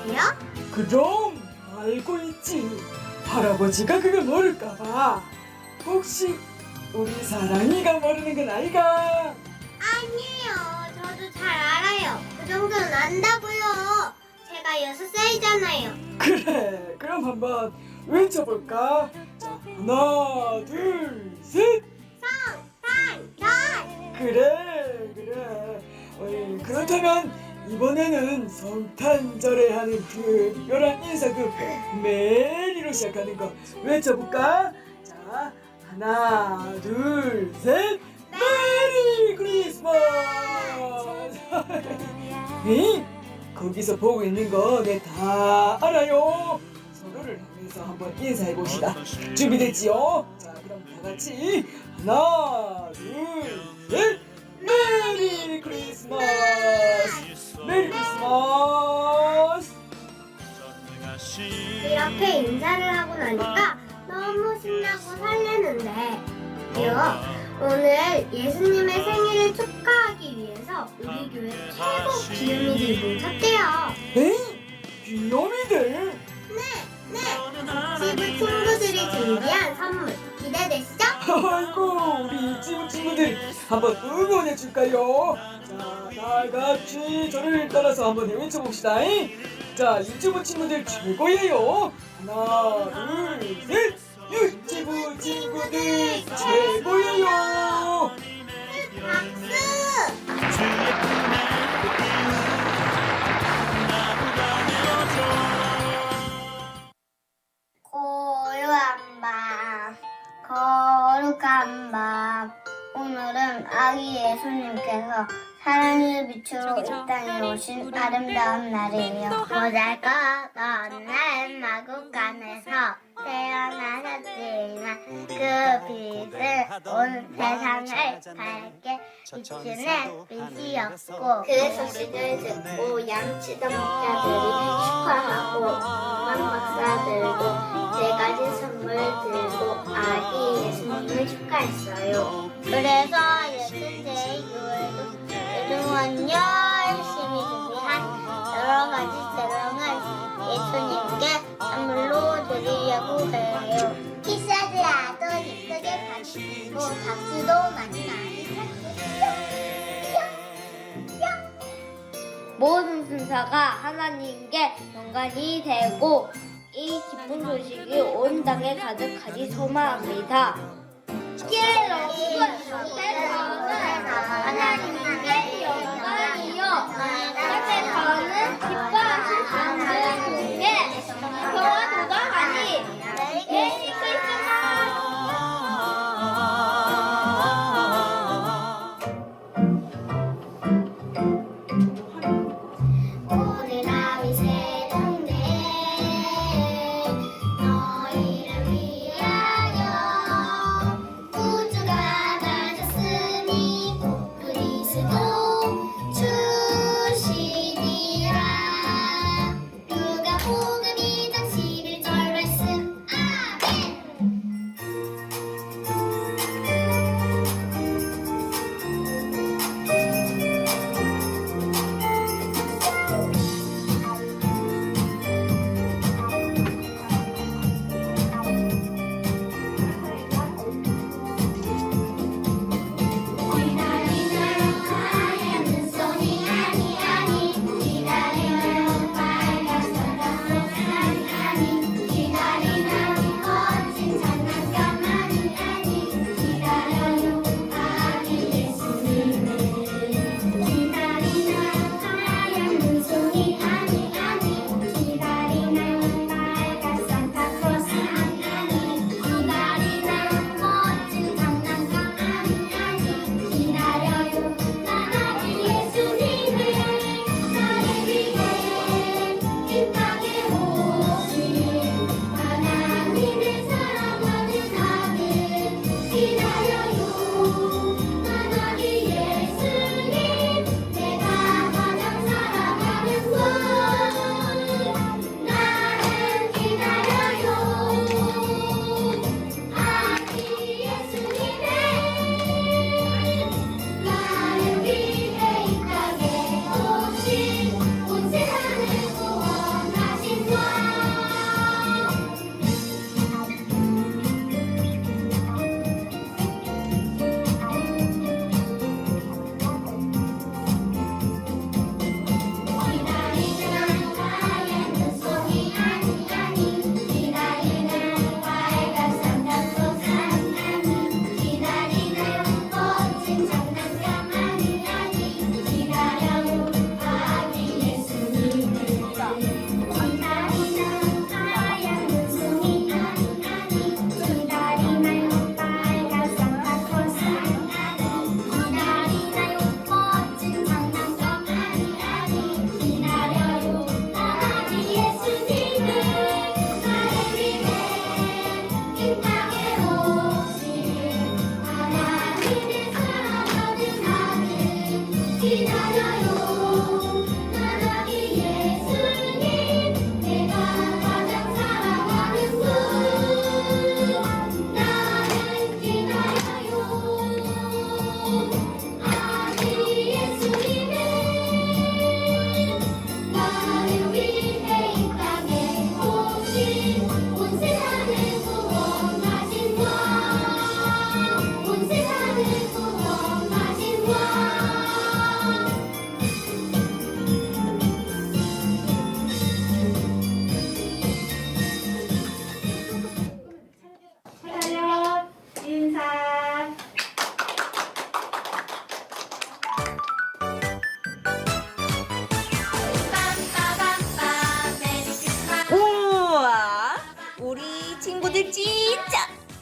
아세요? 그럼 알고 있지. 할아버지가 그걸 모를까봐. 혹시 우리 사랑이가 모르는 건 아이가? 아니에요. 저도 잘 알아요. 그 정도는 안다고요. 제가 6살이잖아요. 그래, 그럼 한번 외쳐볼까? 자, 하나, 둘, 셋. 성탄절! 그래. 그렇다면 이번에는 성탄절에 하는 그 특별한 인사 그 메리로 시작하는 거 외쳐볼까? 자, 하나, 둘, 셋. 메리 크리스마스! 에이, 거기서 보고 있는 거 내 다 알아요. 서로를 향해서 한번 인사해 봅시다. 준비됐지요? 자, 그럼 다 같이 하나, 둘, 셋. 메리 크리스마스! 메리 크리스마스! 이렇게 인사를 하고 나니까 너무 신나고 설레는데요. 오늘 예수님의 생일을 축하하기 위해서 우리 교회 최고 귀요미들이 모였대요. 에이? 귀요미들? 네. 지부 친구들이 준비한 선물 기대되시죠? 아이고, 우리 이지부 친구들 한번 응원해 줄까요? 자, 다 같이 저를 따라서 한번 외쳐봅시다. 자, 이지부 친구들 최고예요. 하나, 둘, 셋. 유지부 친구들 최고예요. 박수! 고요한 밤, 거룩한 밤. 오늘은 아기 예수님께서 사랑의 빛으로 이 땅에 오신 아름다운 날이에요. 모자가 없는 마국간에서 태어나셨지만 그 빛은 온 세상을 밝게 비추는 빛이었고 그 소식을 듣고 양치던 목자들이 축하하고 박사들도 4가지 선물 들고 아기 예수님을 축하했어요. 그래서 예수제교회도 그동안 열심히 준비한 여러 가지 재롱을 예수님께 선물로 드리려고 해요. 키스들아도 예쁘게 받으시고 박수도 많이 모든 순서가 하나님께 영광이 되고 이 기쁜 소식이 온 땅에 가득하기 소망합니다. 세상은 하나님께 영광이요 세상은 기뻐하신 사람들에게 평화 도당하니 메리 크리스마스. 오늘 아기 새벽내 너희를 위하여 우주가 다졌으니 우리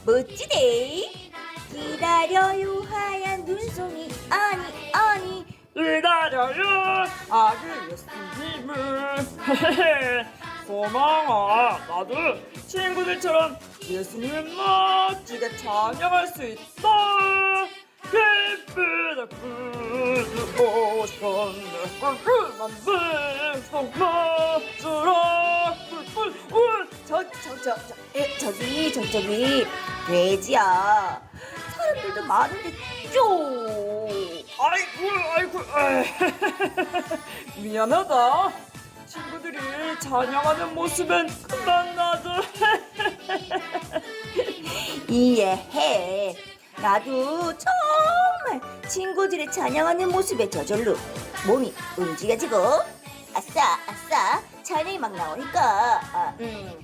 멋지대. 기다려요 하얀 눈송이 아니 기다려요 아기 예수님을. 소망아, 나도 친구들처럼 예수님을 멋지게 찬양할 수 있다. 기쁘다 구주 오셨네. 꿀꿀한 뱃속마주라 꿀꿀. 저기 돼지야. 사람들도 많은데 좀. 아이고 미안하다. 친구들이 찬양하는 모습엔 그만 나도. 이해해. 나도 정말 친구들의 찬양하는 모습에 저절로 몸이 움직여지고 아싸 찬양이 막 나오니까 근데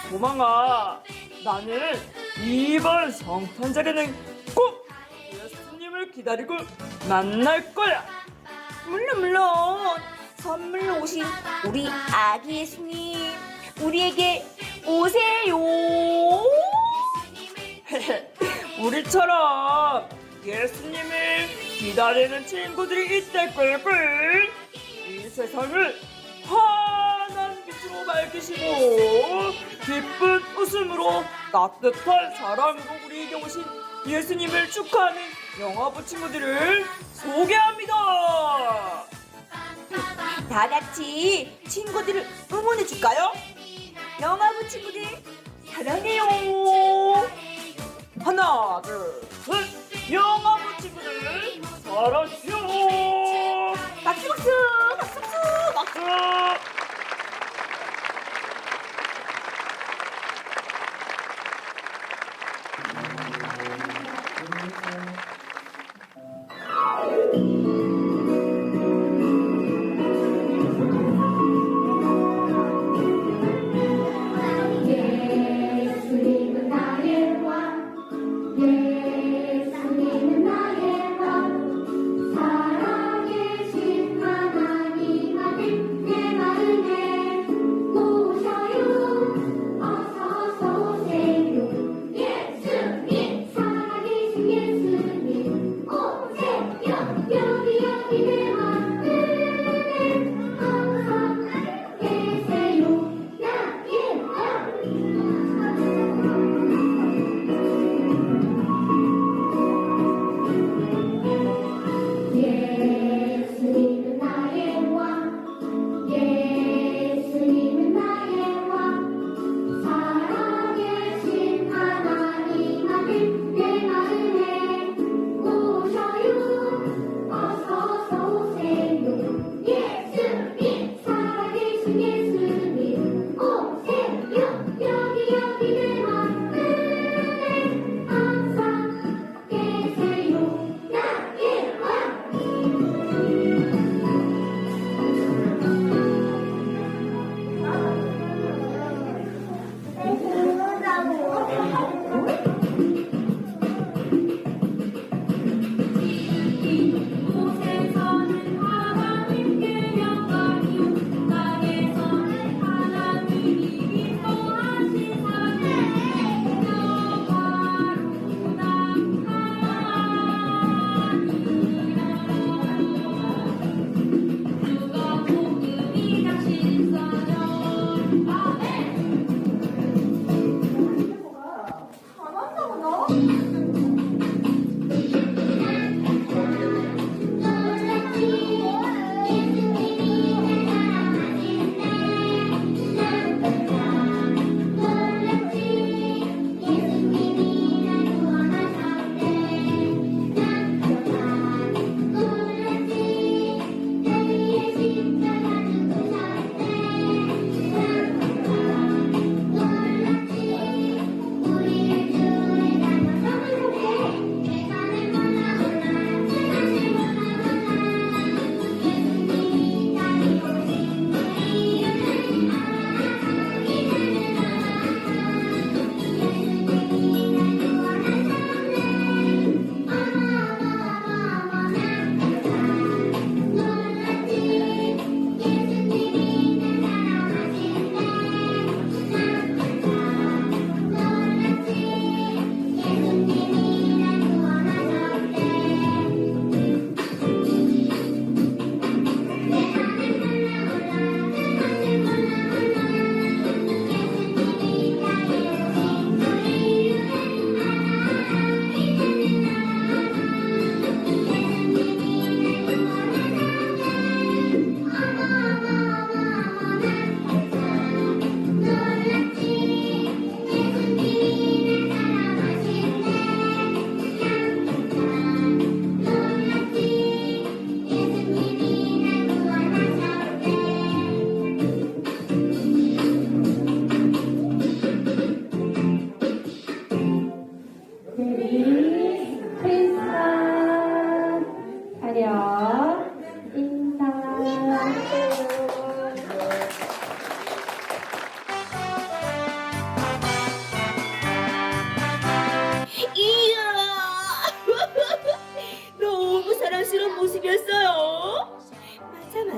소망아, 나는 이번 성탄절에는 꼭 예수님을 기다리고 만날 거야. 물론 선물로 오신 우리 아기 예수님 우리에게 오세요. 우리처럼 예수님을 기다리는 친구들이 있을 꿀꿀. 이 세상을 환한 빛으로 밝히시고 기쁜 웃음으로 따뜻한 사랑으로 우리에게 오신 예수님을 축하하는 영화부 친구들을 소개합니다. 다 같이 친구들을 응원해 줄까요? 영화부 친구들 사랑해요. 하나, 둘, 셋. 영화부 친구들 사랑해요. 박수. 박수. 예수님은 나의 왕, 예수님은 나의 왕, 사랑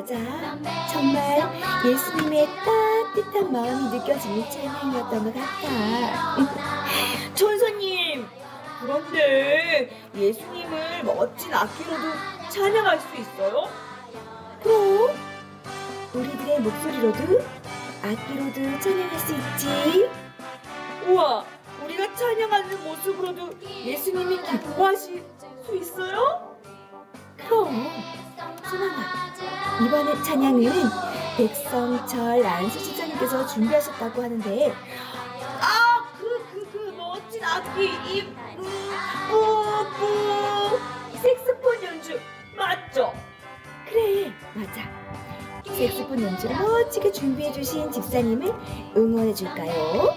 맞아. 정말 예수님의 따뜻한 마음이 느껴지는 찬양이었던 것 같아. 천사님, 그런데 예수님을 멋진 악기로도 찬양할 수 있어요? 그럼 우리들의 목소리로도 악기로도 찬양할 수 있지. 우와, 우리가 찬양하는 모습으로도 예수님이 기뻐하실 수 있어요? 그럼 소망아, 이번에 찬양은 백성철 안수지사님께서 준비하셨다고 하는데, 그 멋진 악기, 뿌뿌 색소폰 연주 맞죠? 그래, 맞아. 색소폰 연주를 멋지게 준비해 주신 집사님을 응원해 줄까요?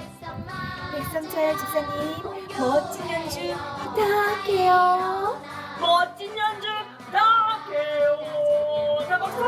백성철 집사님, 멋진 연주 부탁해요. 멋진 연주 부탁해요. 자, 박수!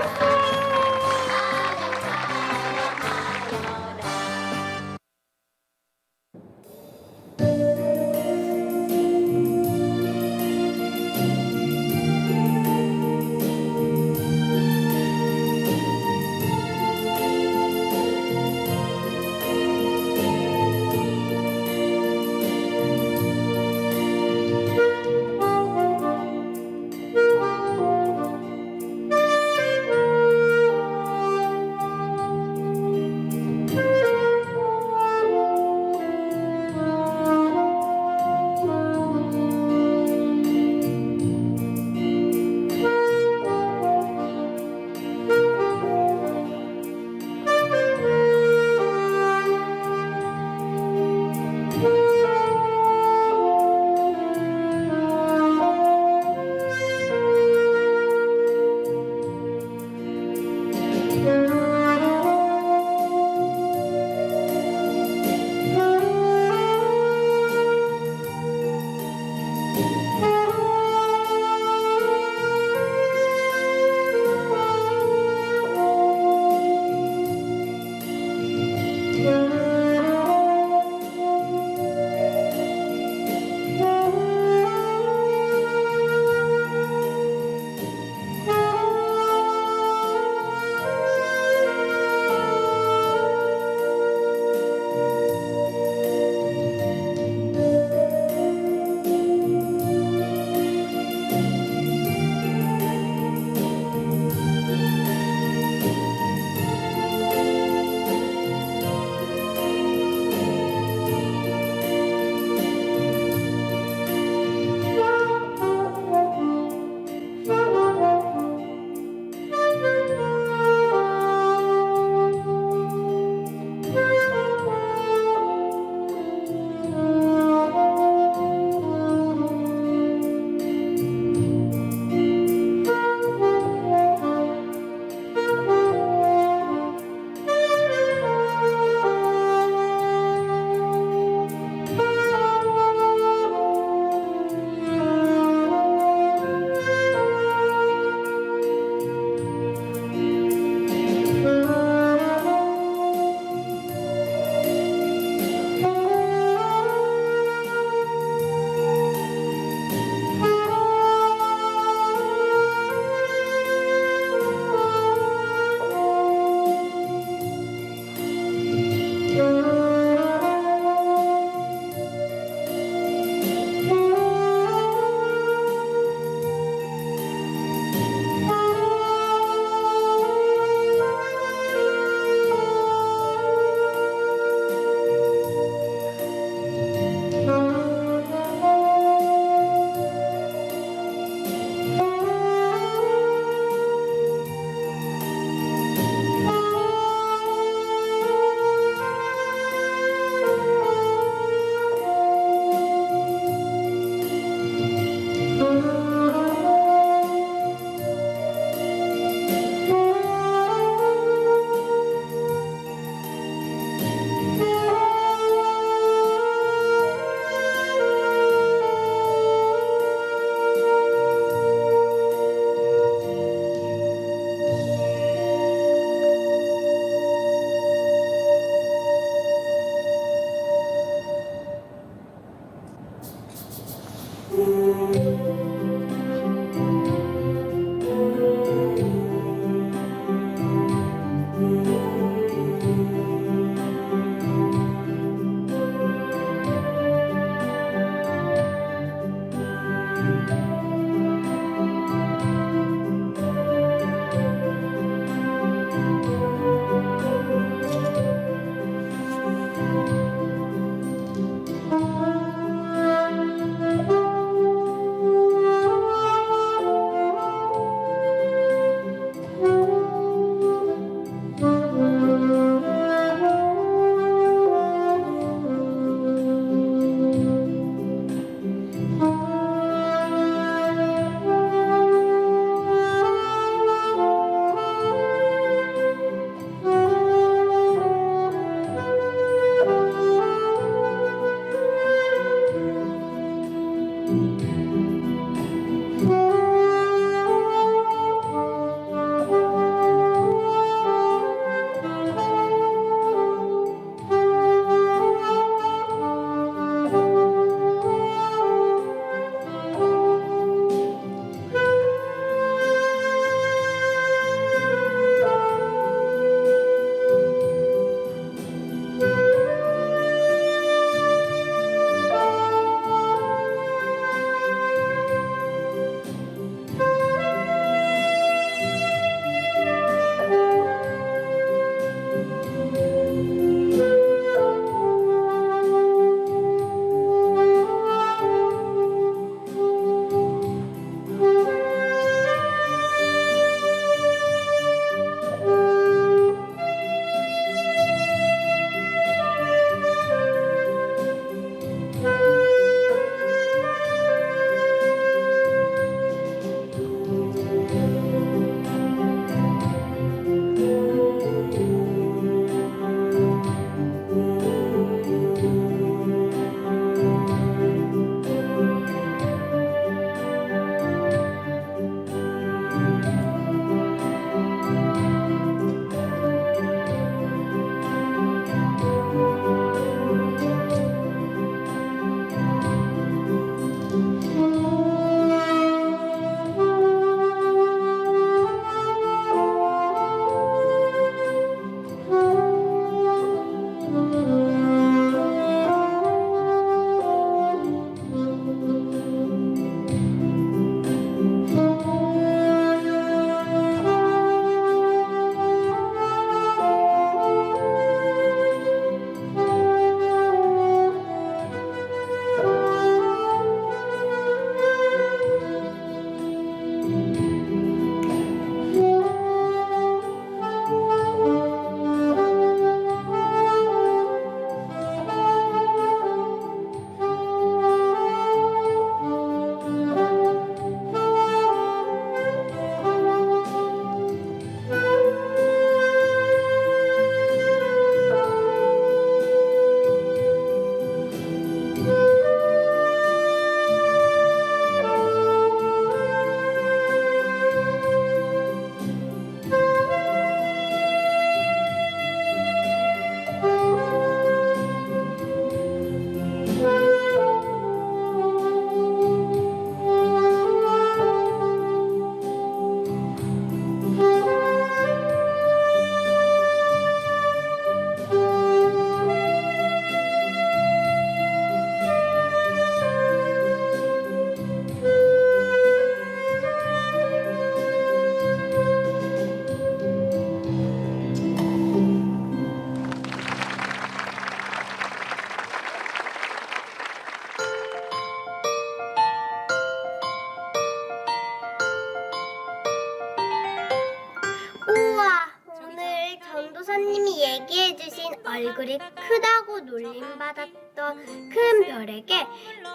얘기해주신 얼굴이 크다고 놀림받았던 큰 별에게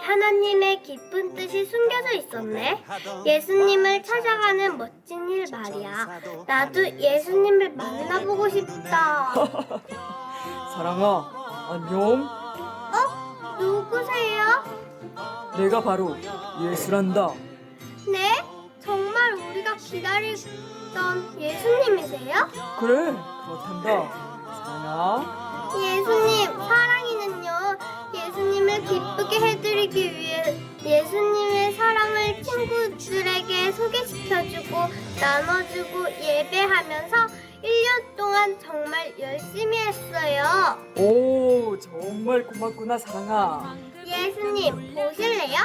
하나님의 깊은 뜻이 숨겨져 있었네. 예수님을 찾아가는 멋진 일 말이야. 나도 예수님을 만나보고 싶다. 사랑아, 안녕. 누구세요? 내가 바로 예수란다. 네? 정말 우리가 기다리던 예수님이세요? 그래, 그렇단다. 사랑아, 예수님, 사랑이는요. 예수님을 기쁘게 해드리기 위해 예수님의 사랑을 친구들에게 소개시켜주고 나눠주고 예배하면서 1년 동안 정말 열심히 했어요. 오, 정말 고맙구나, 사랑아. 예수님, 보실래요?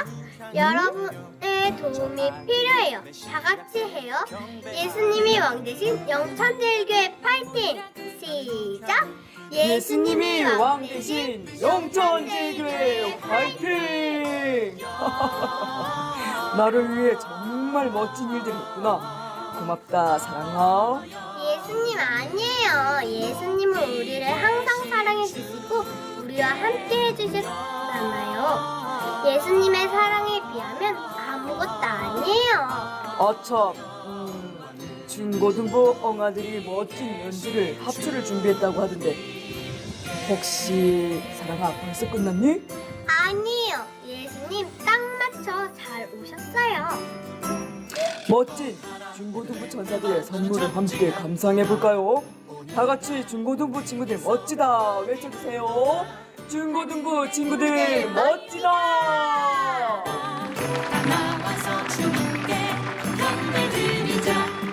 여러분의 도움이 필요해요. 다 같이 해요. 예수님이 왕 대신 영천제일교회 파이팅! 시작! 예수님이 왕 대신 영천제일교회 화이팅! 나를 위해 정말 멋진 일들이 있구나. 고맙다, 사랑아. 예수님 아니에요. 예수님은 우리를 항상 사랑해 주시고 우리와 함께 해주셨잖아요. 예수님의 사랑에 비하면 아무것도 아니에요. 아참, 중고등부 엉아들이 멋진 연주를 합주를 준비했다고 하던데 혹시 사랑아 벌써 끝났니? 아니에요. 예수님 딱 맞춰 잘 오셨어요. 멋진 중고등부 전사들의 선물을 함께 감상해 볼까요? 다 같이 중고등부 친구들 멋지다 외쳐주세요. 중고등부 친구들 멋지다. 나와서 주님께 경배 드리자.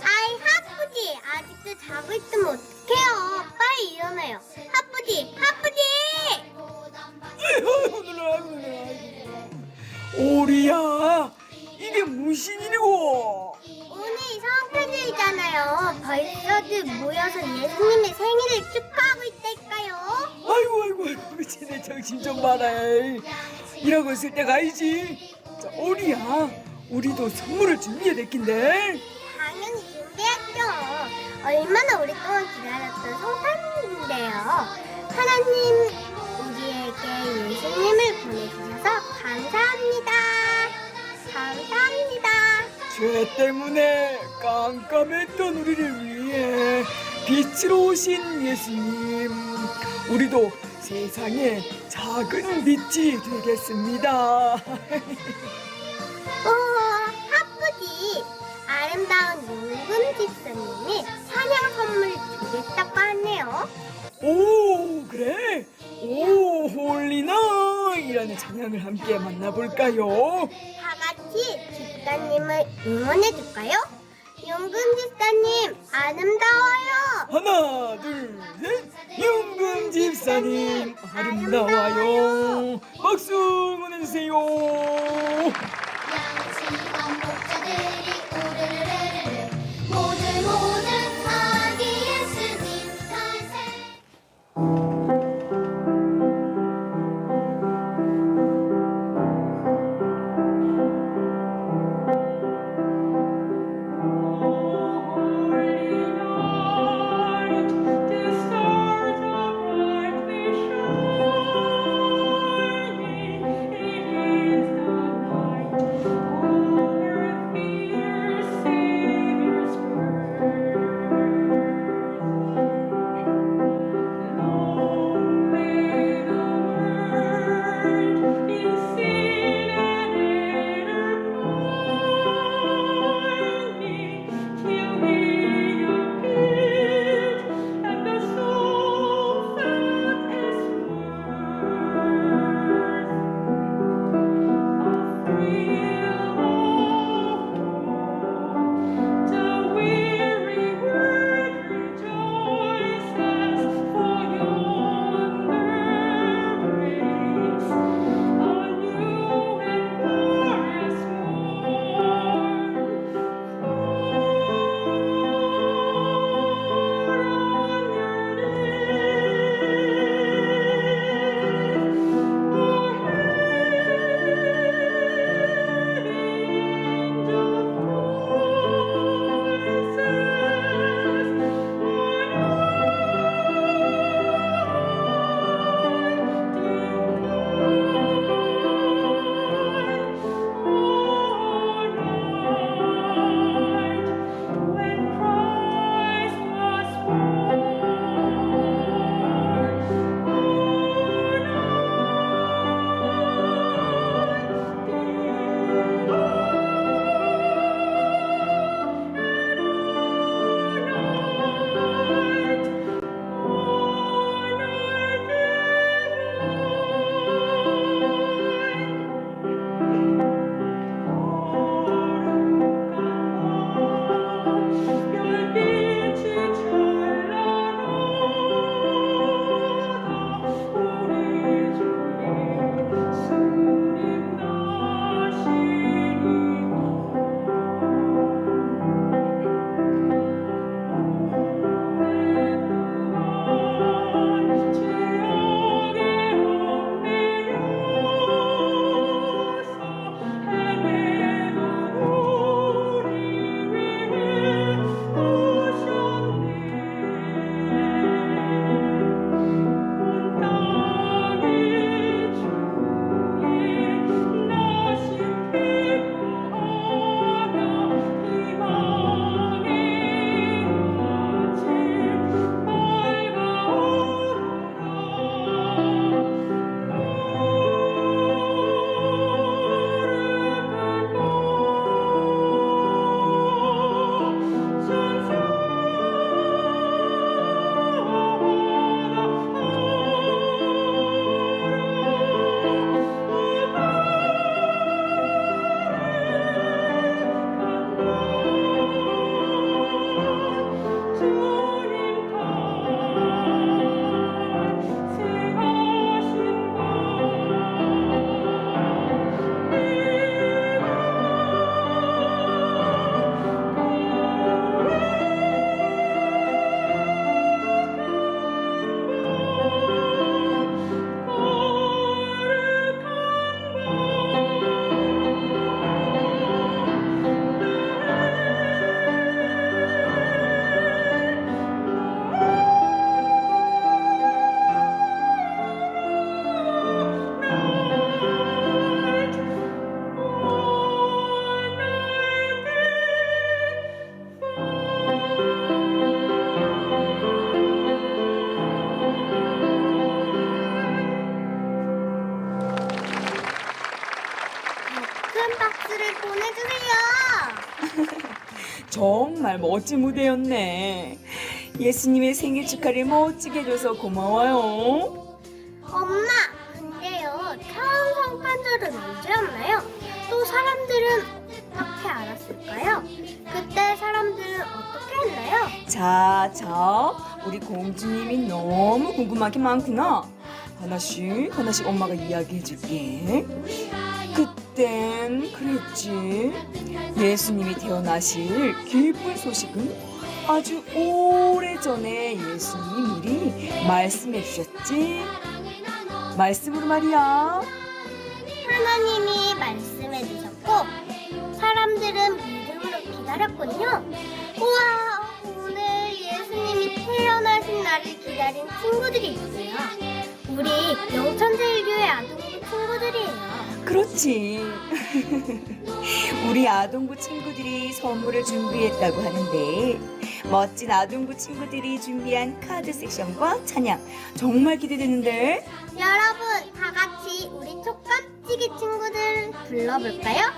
아이 하프지 아직도 자고 있으면 어떡해요. 빨리 일어나요. 하프지 하프지. 오리야, 이게 무슨 일이고? 오늘 성탄절이잖아요. 벌써들 모여서 예수님의 생일을 축하하고 있다니까요. 아이고, 쟤네 정신 좀 봐라. 이러고 있을 때가 아니지. 자, 오리야, 우리도 선물을 준비해야 됐긴데. 당연히 준비했죠. 얼마나 오랫동안 기다렸던 성탄인데요. 하나님 우리에게 예수님을 보내주셔서 감사합니다. 감사합니다. 죄 때문에 깜깜했던 우리를 위해 빛으로 오신 예수님, 우리도 세상에 작은 빛이 되겠습니다. 하프지 아름다운 용금 집사님이 찬양 선물을 주겠다고 하네요. 오, 그래? 오, 홀리나이라는 찬양을 함께 만나볼까요? 다 같이 집사님을 응원해줄까요? 용금 집사님 아름다워요. 하나, 둘, 셋. 용금 집사님 아름다워요. 박수 보내주세요. 양치wan 목자들이 우르르르르 모든 아기 예수님 탄생. It is the night 큰 박수를 보내주세요. 정말 멋진 무대였네. 예수님의 생일 축하를 멋지게 해줘서 고마워요. 엄마, 근데요, 처음 성탄절은 언제였나요? 또 사람들은 어떻게 알았을까요? 그때 사람들은 어떻게 했나요? 자, 우리 공주님이 너무 궁금한 게 많구나. 하나씩 엄마가 이야기해줄게. 그땐 그랬지. 예수님이 태어나실 기쁜 소식은 아주 오래전에 예수님이 미리 말씀해 주셨지. 말씀으로 말이야. 하나님이 말씀해 주셨고 사람들은 믿음으로 기다렸군요. 우와, 오늘 예수님이 태어나신 날을 기다린 친구들이 있고요. 우리 영천제일교회 아동부 친구들이에요. 그렇지. 우리 아동부 친구들이 선물을 준비했다고 하는데 멋진 아동부 친구들이 준비한 카드 섹션과 찬양 정말 기대되는데. 여러분, 다 같이 우리 촉감찌기 친구들 불러볼까요?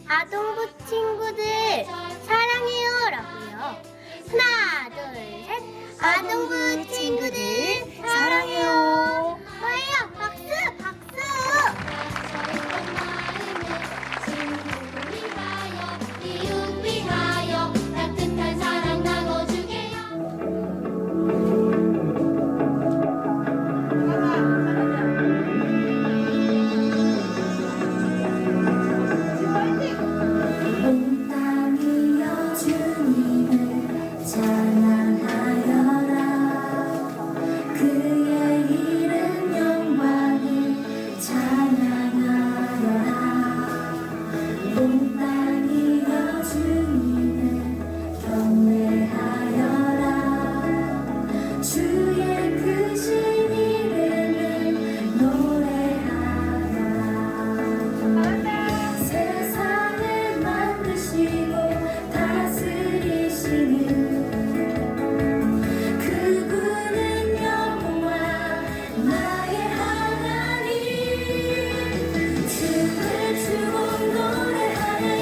아동부 친구들 사랑해요라고요. 하나, 둘, 셋. 아동부 친구들 사랑해요. 좋아요, 박수, 박수. 이웃 위하여 따뜻한 사랑 나눠주게요. 온 땅이여 주님을 찬양하여라. 그의 이름 영광을 찬양하여라. 온 땅이여 주님을 경외하여라. 주의 크신 이름을 노래하여라. 세상을 만드시고 다스리시는 그분은 여호와 나의 하나님. 춤을 추고 노래하며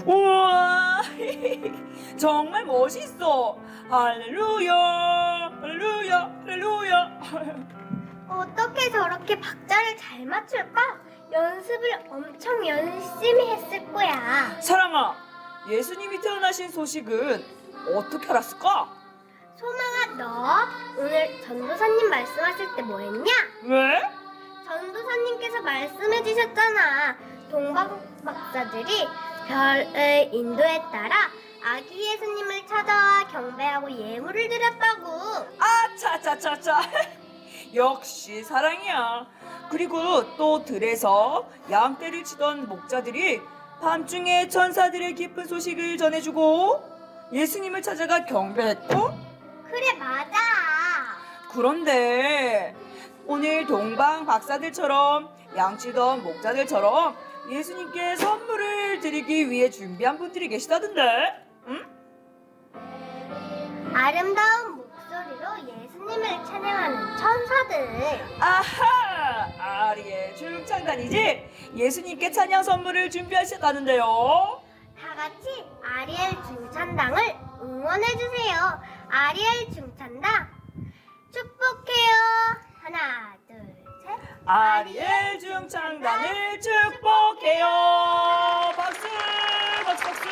우와, 정말 멋있어. 할렐루야, 할렐루야, 할렐루야. 어떻게 저렇게 박자를 잘 맞출까? 연습을 엄청 열심히 했을 거야. 사랑아, 예수님이 태어나신 소식은 어떻게 알았을까? 소망아, 너 오늘 전도사님 말씀하실 때 뭐 했냐? 왜? 전도사님께서 말씀해 주셨잖아. 동방 박사들이 별의 인도에 따라 아기 예수님을 찾아와 경배하고 예물을 드렸다고. 아, 차차차차. 역시 사랑이야. 그리고 또 들에서 양떼를 치던 목자들이 밤중에 천사들의 기쁜 소식을 전해주고 예수님을 찾아가 경배했고, 그래, 맞아. 그런데 오늘 동방 박사들처럼 양치던 목자들처럼 예수님께 선물을 드리기 위해 준비한 분들이 계시다던데. 응? 아름다운 목소리로 예수님을 찬양하는 천사들. 아하! 아리의 중창단이지? 예수님께 찬양 선물을 준비하셨다는데요. 다 같이 아리엘 중찬당을 응원해 주세요. 아리엘 중찬당 축복해요. 하나, 둘, 셋. 아리엘 중창단을 축복해요. 박수! 박수! 박수!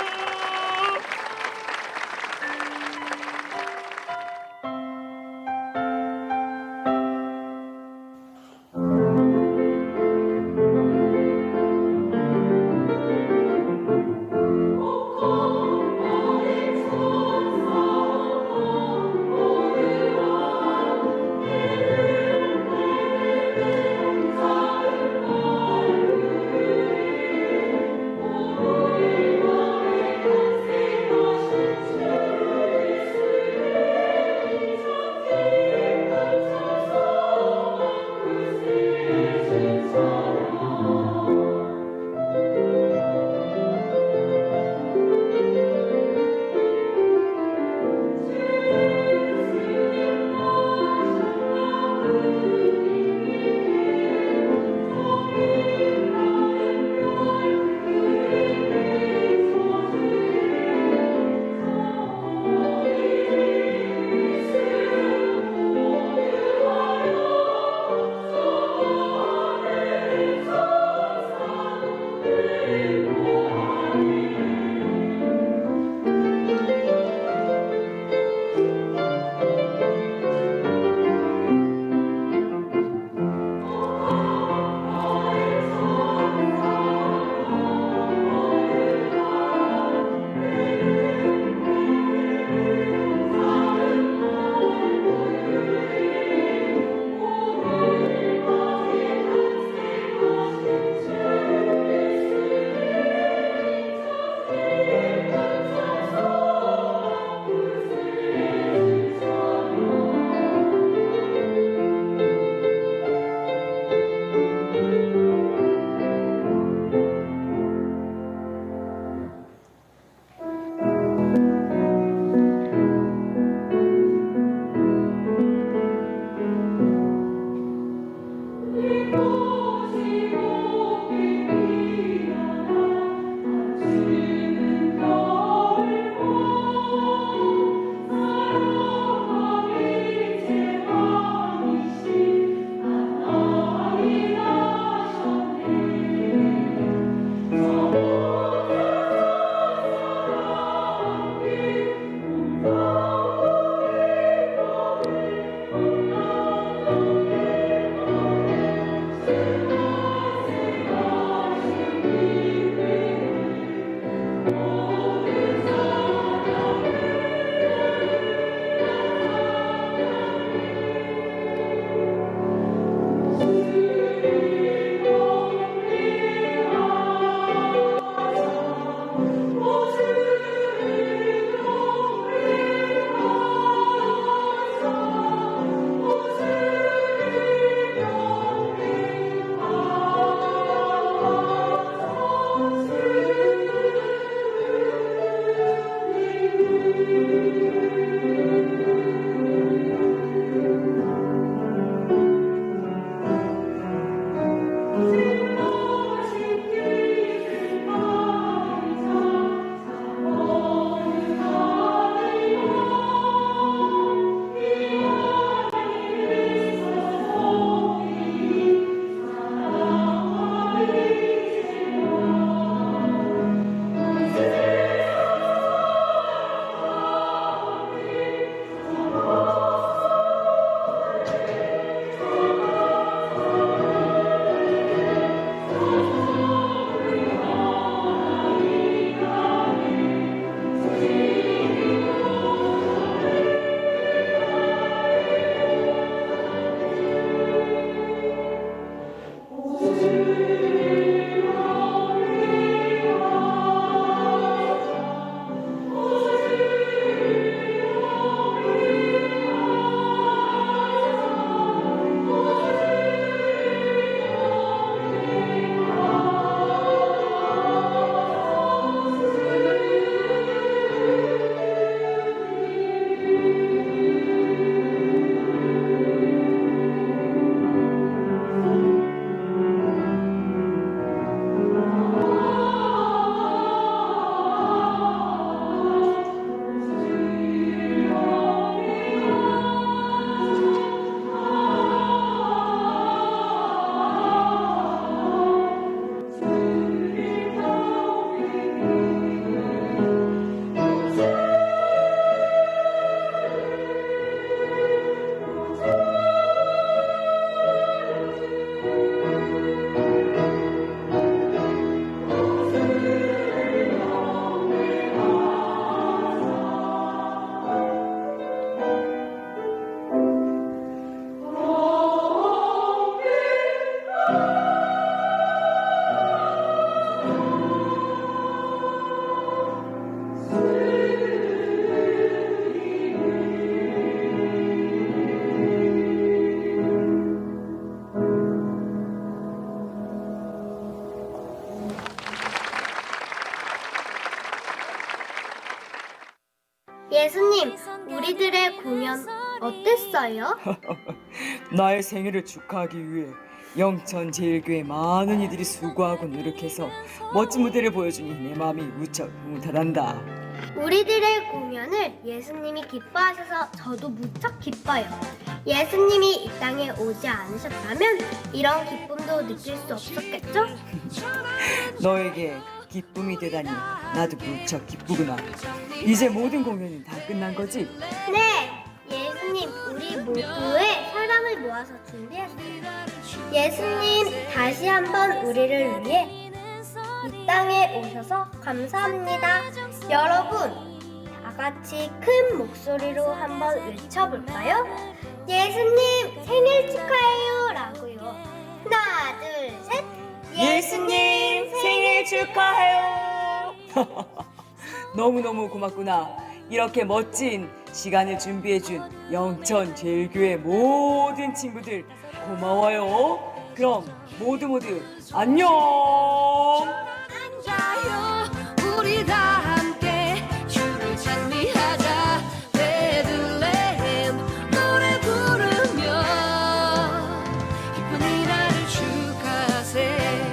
우리들의 공연 어땠어요? 나의 생일을 축하하기 위해 영천제일교회 많은 이들이 수고하고 노력해서 멋진 무대를 보여주니 내 마음이 무척 흐뭇하단다. 우리들의 공연을 예수님이 기뻐하셔서 저도 무척 기뻐요. 예수님이 이 땅에 오지 않으셨다면 이런 기쁨도 느낄 수 없었겠죠? 너에게 기쁨이 되다니 나도 무척 기쁘구나. 이제 모든 공연이 다 끝난 거지? 네! 예수님, 우리 모두의 사랑을 모아서 준비했어요. 예수님, 다시 한번 우리를 위해 이 땅에 오셔서 감사합니다. 여러분, 다 같이 큰 목소리로 한번 외쳐볼까요? 예수님, 생일 축하해요! 라고요. 하나, 둘, 셋! 예수님 생일 축하해요. 너무너무 고맙구나. 이렇게 멋진 시간을 준비해준 영천제일교회 모든 친구들 고마워요. 그럼 모두 안녕. 앉아요 우리 다 함께 주를 찬미하자 베들레헴 노래 부르며 기쁜 이 날을 축하하세.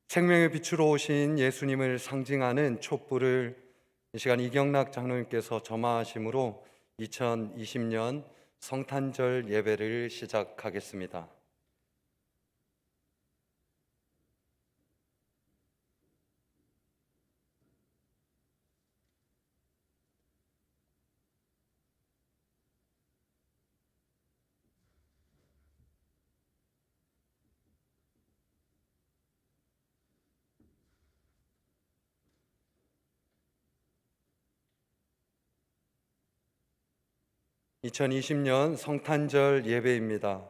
생명의 빛으로 오신 예수님을 상징하는 촛불을 이 시간 이경락 장로님께서 점화하심으로 2020년 성탄절 예배를 시작하겠습니다. (2020년) 성탄절 예배입니다.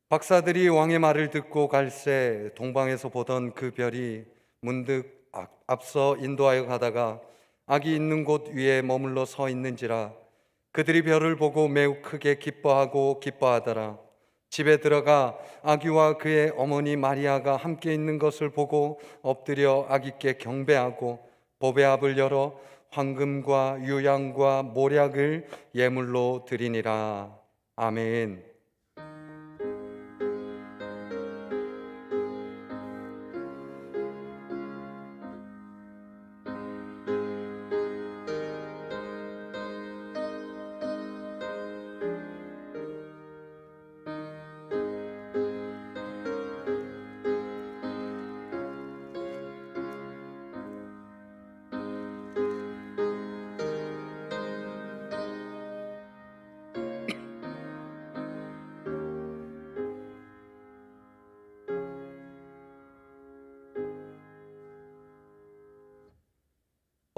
박사들이 왕의 말을 듣고 갈새 동방에서 보던 그 별이 문득 앞서 인도하여 가다가 아기 있는 곳 위에 머물러 서 있는지라 그들이 별을 보고 매우 크게 기뻐하더라. 집에 들어가 아기와 그의 어머니 마리아가 함께 있는 것을 보고 엎드려 아기께 경배하고 보배압을 열어 황금과 유향과 모략을 예물로 드리니라. 아멘.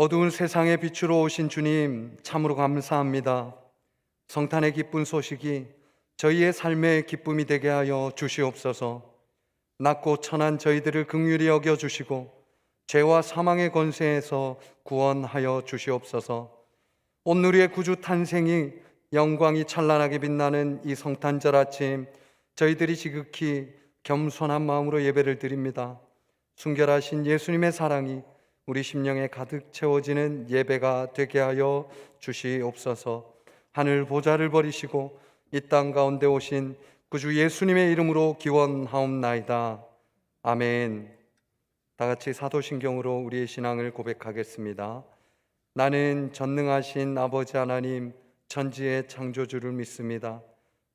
어두운 세상의 빛으로 오신 주님 참으로 감사합니다. 성탄의 기쁜 소식이 저희의 삶의 기쁨이 되게 하여 주시옵소서. 낮고 천한 저희들을 긍휼히 여겨 주시고 죄와 사망의 권세에서 구원하여 주시옵소서. 온누리의 구주 탄생이 영광이 찬란하게 빛나는 이 성탄절 아침 저희들이 지극히 겸손한 마음으로 예배를 드립니다. 순결하신 예수님의 사랑이 우리 심령에 가득 채워지는 예배가 되게 하여 주시옵소서. 하늘 보좌를 버리시고 이 땅 가운데 오신 구주 예수님의 이름으로 기원하옵나이다. 아멘. 다 같이 사도신경으로 우리의 신앙을 고백하겠습니다. 나는 전능하신 아버지 하나님 천지의 창조주를 믿습니다.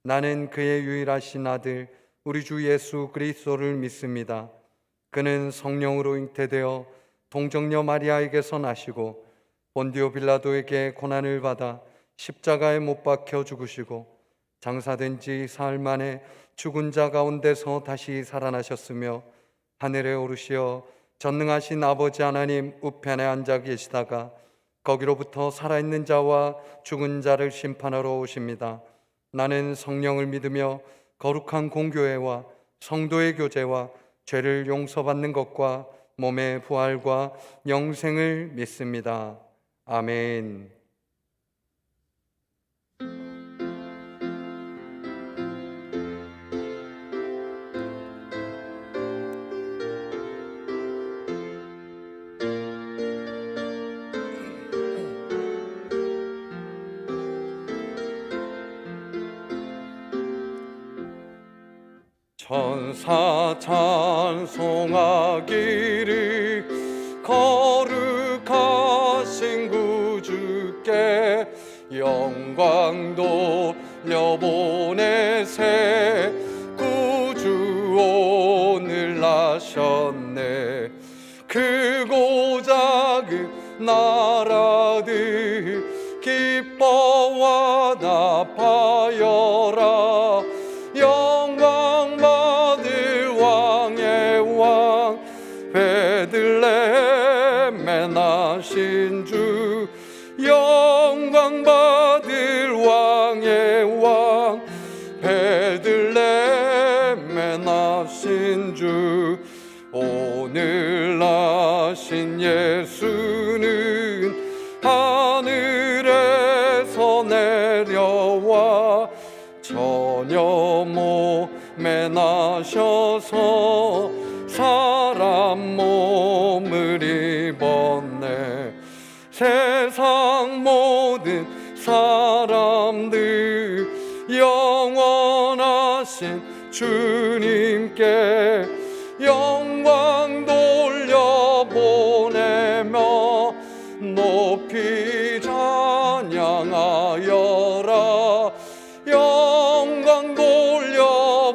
나는 그의 유일하신 아들 우리 주 예수 그리스도를 믿습니다. 그는 성령으로 잉태되어 동정녀 마리아에게서 나시고 본디오 빌라도에게 고난을 받아 십자가에 못 박혀 죽으시고 장사된 지 사흘 만에 죽은 자 가운데서 다시 살아나셨으며 하늘에 오르시어 전능하신 아버지 하나님 우편에 앉아 계시다가 거기로부터 살아있는 자와 죽은 자를 심판하러 오십니다. 나는 성령을 믿으며 거룩한 공교회와 성도의 교제와 죄를 용서받는 것과 몸의 부활과 영생을 믿습니다. 아멘. 천사 찬송하기를 거룩하신 구주께 영광 돌려보내세. 구주 오늘 나셨네. 크고 작은 나라들 기뻐와 나파여라. 영광 받을 왕의 왕 베들레헴에 나신 주. 영광 받을 왕의 왕 베들레헴에 나신 주. 오늘 나신 예수는 하늘에서 내려와 처녀 몸에 나셔서 사람 몸을 입었네. 세상 모든 사람들 영원하신 주님께 영광 돌려보내며 높이 찬양하여라. 영광 돌려보내며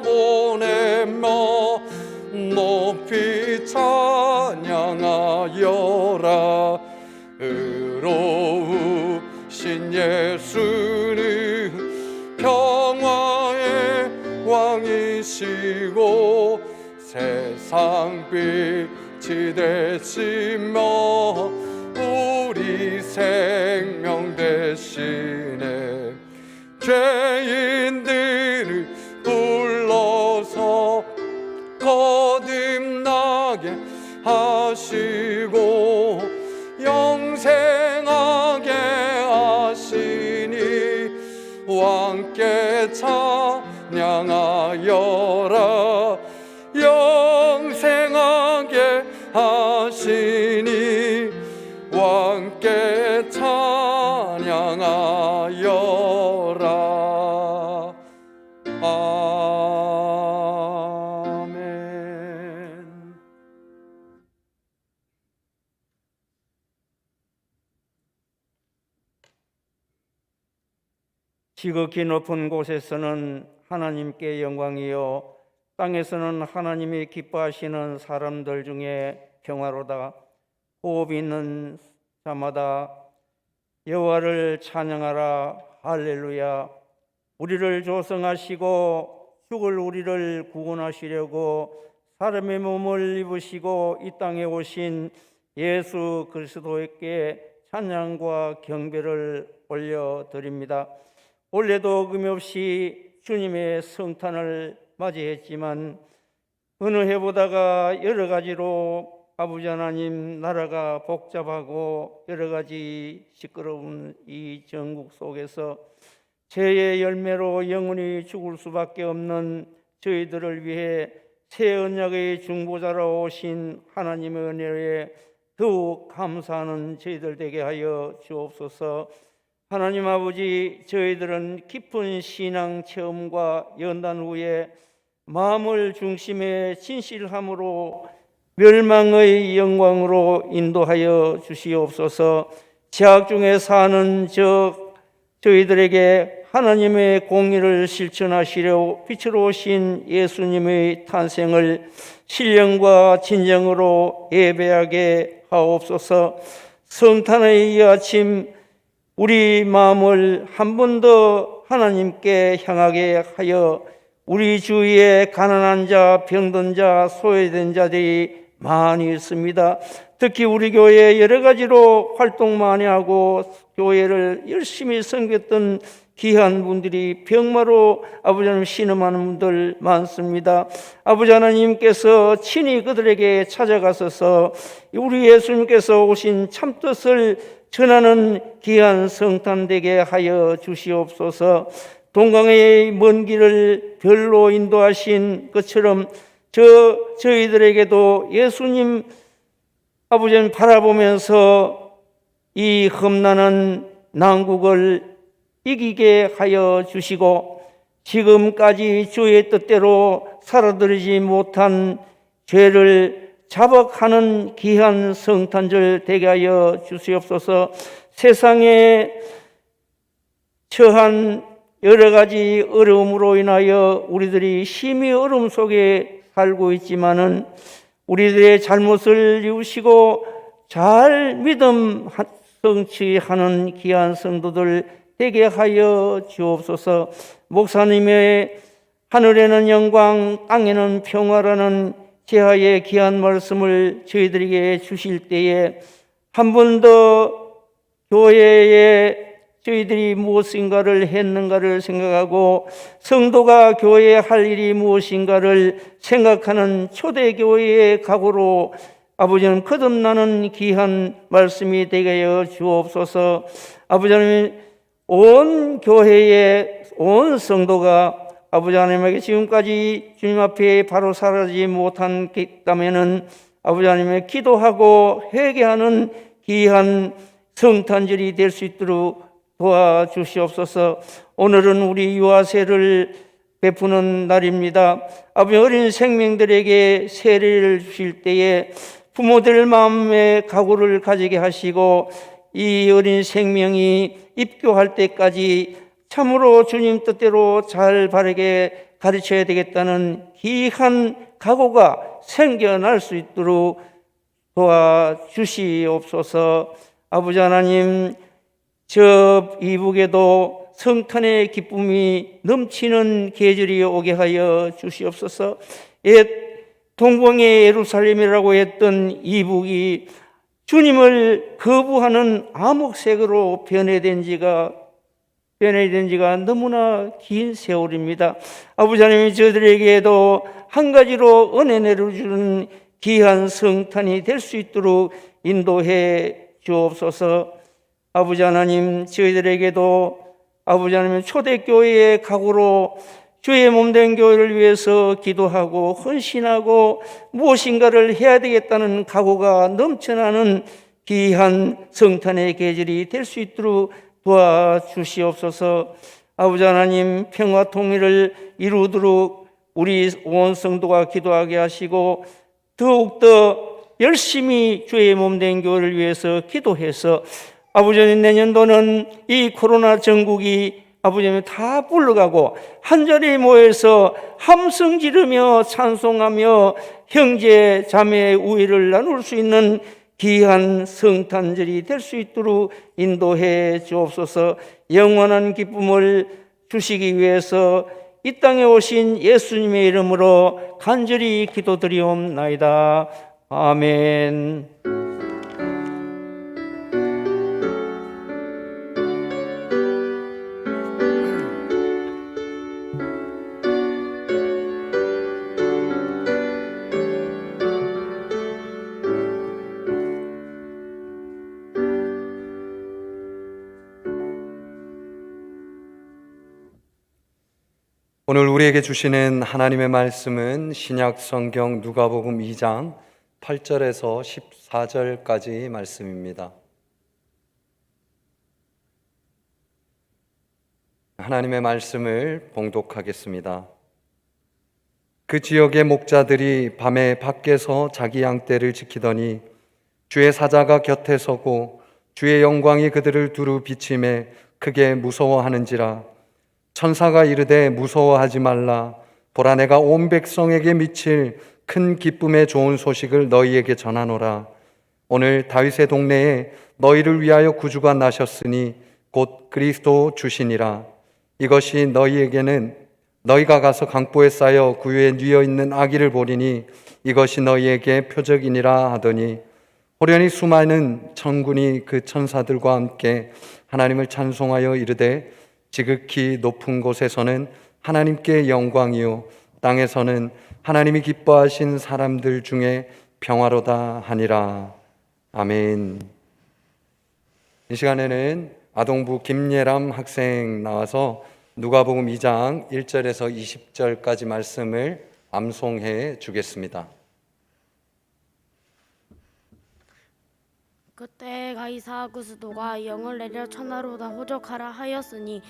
높이 찬양하여라. 의로우신 예수는 평화의 왕이시고 세상 빛이 되시며 우리 생명 되시네. 죄인들을 불러서 거듭나게 하시고 영생하게 하시니 왕께 찬양하여라. 영생하게 하시니 왕께 찬양하여라. 아멘. 지극히 높은 곳에서는 하나님께 영광이요 땅에서는 하나님이 기뻐하시는 사람들 중에 평화로다. 호흡 있는 자마다 여호와를 찬양하라. 할렐루야. 우리를 조성하시고 죽을 우리를 구원하시려고 사람의 몸을 입으시고 이 땅에 오신 예수 그리스도에게 찬양과 경배를 올려드립니다. 올해도 금없이 주님의 성탄을 맞이했지만 어느 해보다가 여러 가지로 아버지 하나님 나라가 복잡하고 여러 가지 시끄러운 이 전국 속에서 죄의 열매로 영원히 죽을 수밖에 없는 저희들을 위해 새 언약의 중보자로 오신 하나님의 은혜에 더욱 감사하는 저희들 되게 하여 주옵소서. 하나님 아버지, 저희들은 깊은 신앙 체험과 연단 후에 마음을 중심에 진실함으로 멸망의 영광으로 인도하여 주시옵소서. 죄악 중에 사는 저희들에게 하나님의 공의를 실천하시려 빛으로 오신 예수님의 탄생을 신령과 진정으로 예배하게 하옵소서. 성탄의 이 아침 우리 마음을 한 번 더 하나님께 향하게 하여 우리 주위에 가난한 자, 병든 자, 소외된 자들이 많이 있습니다. 특히 우리 교회 여러 가지로 활동 많이 하고 교회를 열심히 섬겼던 귀한 분들이 병마로 아버지 하나님 신음하는 분들 많습니다. 아버지 하나님께서 친히 그들에게 찾아가셔서 우리 예수님께서 오신 참뜻을 전하는 귀한 성탄 되게 하여 주시옵소서. 동강의 먼 길을 별로 인도하신 것처럼 저희들에게도 예수님 아버지 하나님 바라보면서 이 험난한 난국을 이기게 하여 주시고 지금까지 주의 뜻대로 살아들이지 못한 죄를 자박하는 귀한 성탄절 되게 하여 주시옵소서. 세상에 처한 여러 가지 어려움으로 인하여 우리들이 심히 어려움 속에 살고 있지만은 우리들의 잘못을 이으시고 잘 믿음 성취하는 귀한 성도들 되게 하여 주옵소서. 목사님의 하늘에는 영광 땅에는 평화라는 제하의 귀한 말씀을 저희들에게 주실 때에 한 번 더 교회에 저희들이 무엇인가를 했는가를 생각하고 성도가 교회에 할 일이 무엇인가를 생각하는 초대교회의 각오로 아버지는 거듭나는 귀한 말씀이 되게 하여 주옵소서. 아버지 하나님, 온 교회의 온 성도가 아버지 하나님에게 지금까지 주님 앞에 바로 살아지 못한다면은 아버지 하나님의 기도하고 회개하는 귀한 성탄절이 될 수 있도록 도와주시옵소서. 오늘은 우리 유아세를 베푸는 날입니다. 아버지 어린 생명들에게 세례를 주실 때에 부모들 마음에 각오를 가지게 하시고 이 어린 생명이 입교할 때까지 참으로 주님 뜻대로 잘 바르게 가르쳐야 되겠다는 귀한 각오가 생겨날 수 있도록 도와주시옵소서. 아버지 하나님, 저 이북에도 성탄의 기쁨이 넘치는 계절이 오게 하여 주시옵소서. 옛 동방의 예루살렘이라고 했던 이북이 주님을 거부하는 암흑색으로 변해된 지가 너무나 긴 세월입니다. 아버지 하나님, 저들에게도 한 가지로 은혜 내려주는 귀한 성탄이 될 수 있도록 인도해 주옵소서. 아버지 하나님, 저희들에게도 아버지 하나님 초대교회의 각오로 주의 몸된 교회를 위해서 기도하고 헌신하고 무엇인가를 해야 되겠다는 각오가 넘쳐나는 귀한 성탄의 계절이 될 수 있도록 도와주시옵소서. 아버지 하나님, 평화 통일을 이루도록 우리 온 성도가 기도하게 하시고 더욱더 열심히 주의 몸된 교회를 위해서 기도해서 아버지 하나님, 내년도는 이 코로나 전국이 아버지 하나님 다 불러가고 한자리에 모여서 함성 지르며 찬송하며 형제 자매의 우애를 나눌 수 있는 귀한 성탄절이 될 수 있도록 인도해 주옵소서. 영원한 기쁨을 주시기 위해서 이 땅에 오신 예수님의 이름으로 간절히 기도드리옵나이다. 아멘. 오늘 우리에게 주시는 하나님의 말씀은 신약 성경 누가복음 2장 8절에서 14절까지 말씀입니다. 하나님의 말씀을 봉독하겠습니다. 그 지역의 목자들이 밤에 밖에서 자기 양떼를 지키더니 주의 사자가 곁에 서고 주의 영광이 그들을 두루 비침에 크게 무서워하는지라. 천사가 이르되 무서워하지 말라. 보라, 내가 온 백성에게 미칠 큰 기쁨의 좋은 소식을 너희에게 전하노라. 오늘 다윗의 동네에 너희를 위하여 구주가 나셨으니 곧 그리스도 주시니라. 이것이 너희가 가서 강보에 쌓여 구유에 뉘어 있는 아기를 보리니 이것이 너희에게 표적이니라 하더니 호련히 수많은 천군이 그 천사들과 함께 하나님을 찬송하여 이르되 지극히 높은 곳에서는 하나님께 영광이요 땅에서는 하나님이 기뻐하신 사람들 중에 평화로다 하니라. 아멘. 이 시간에는 아동부 김예람 학생 나와서 누가복음 2장 1절에서 20절까지 말씀을 암송해 주겠습니다. 그때 가이사 아구스도가 영을 내려 천하로다 호적하라 하였으니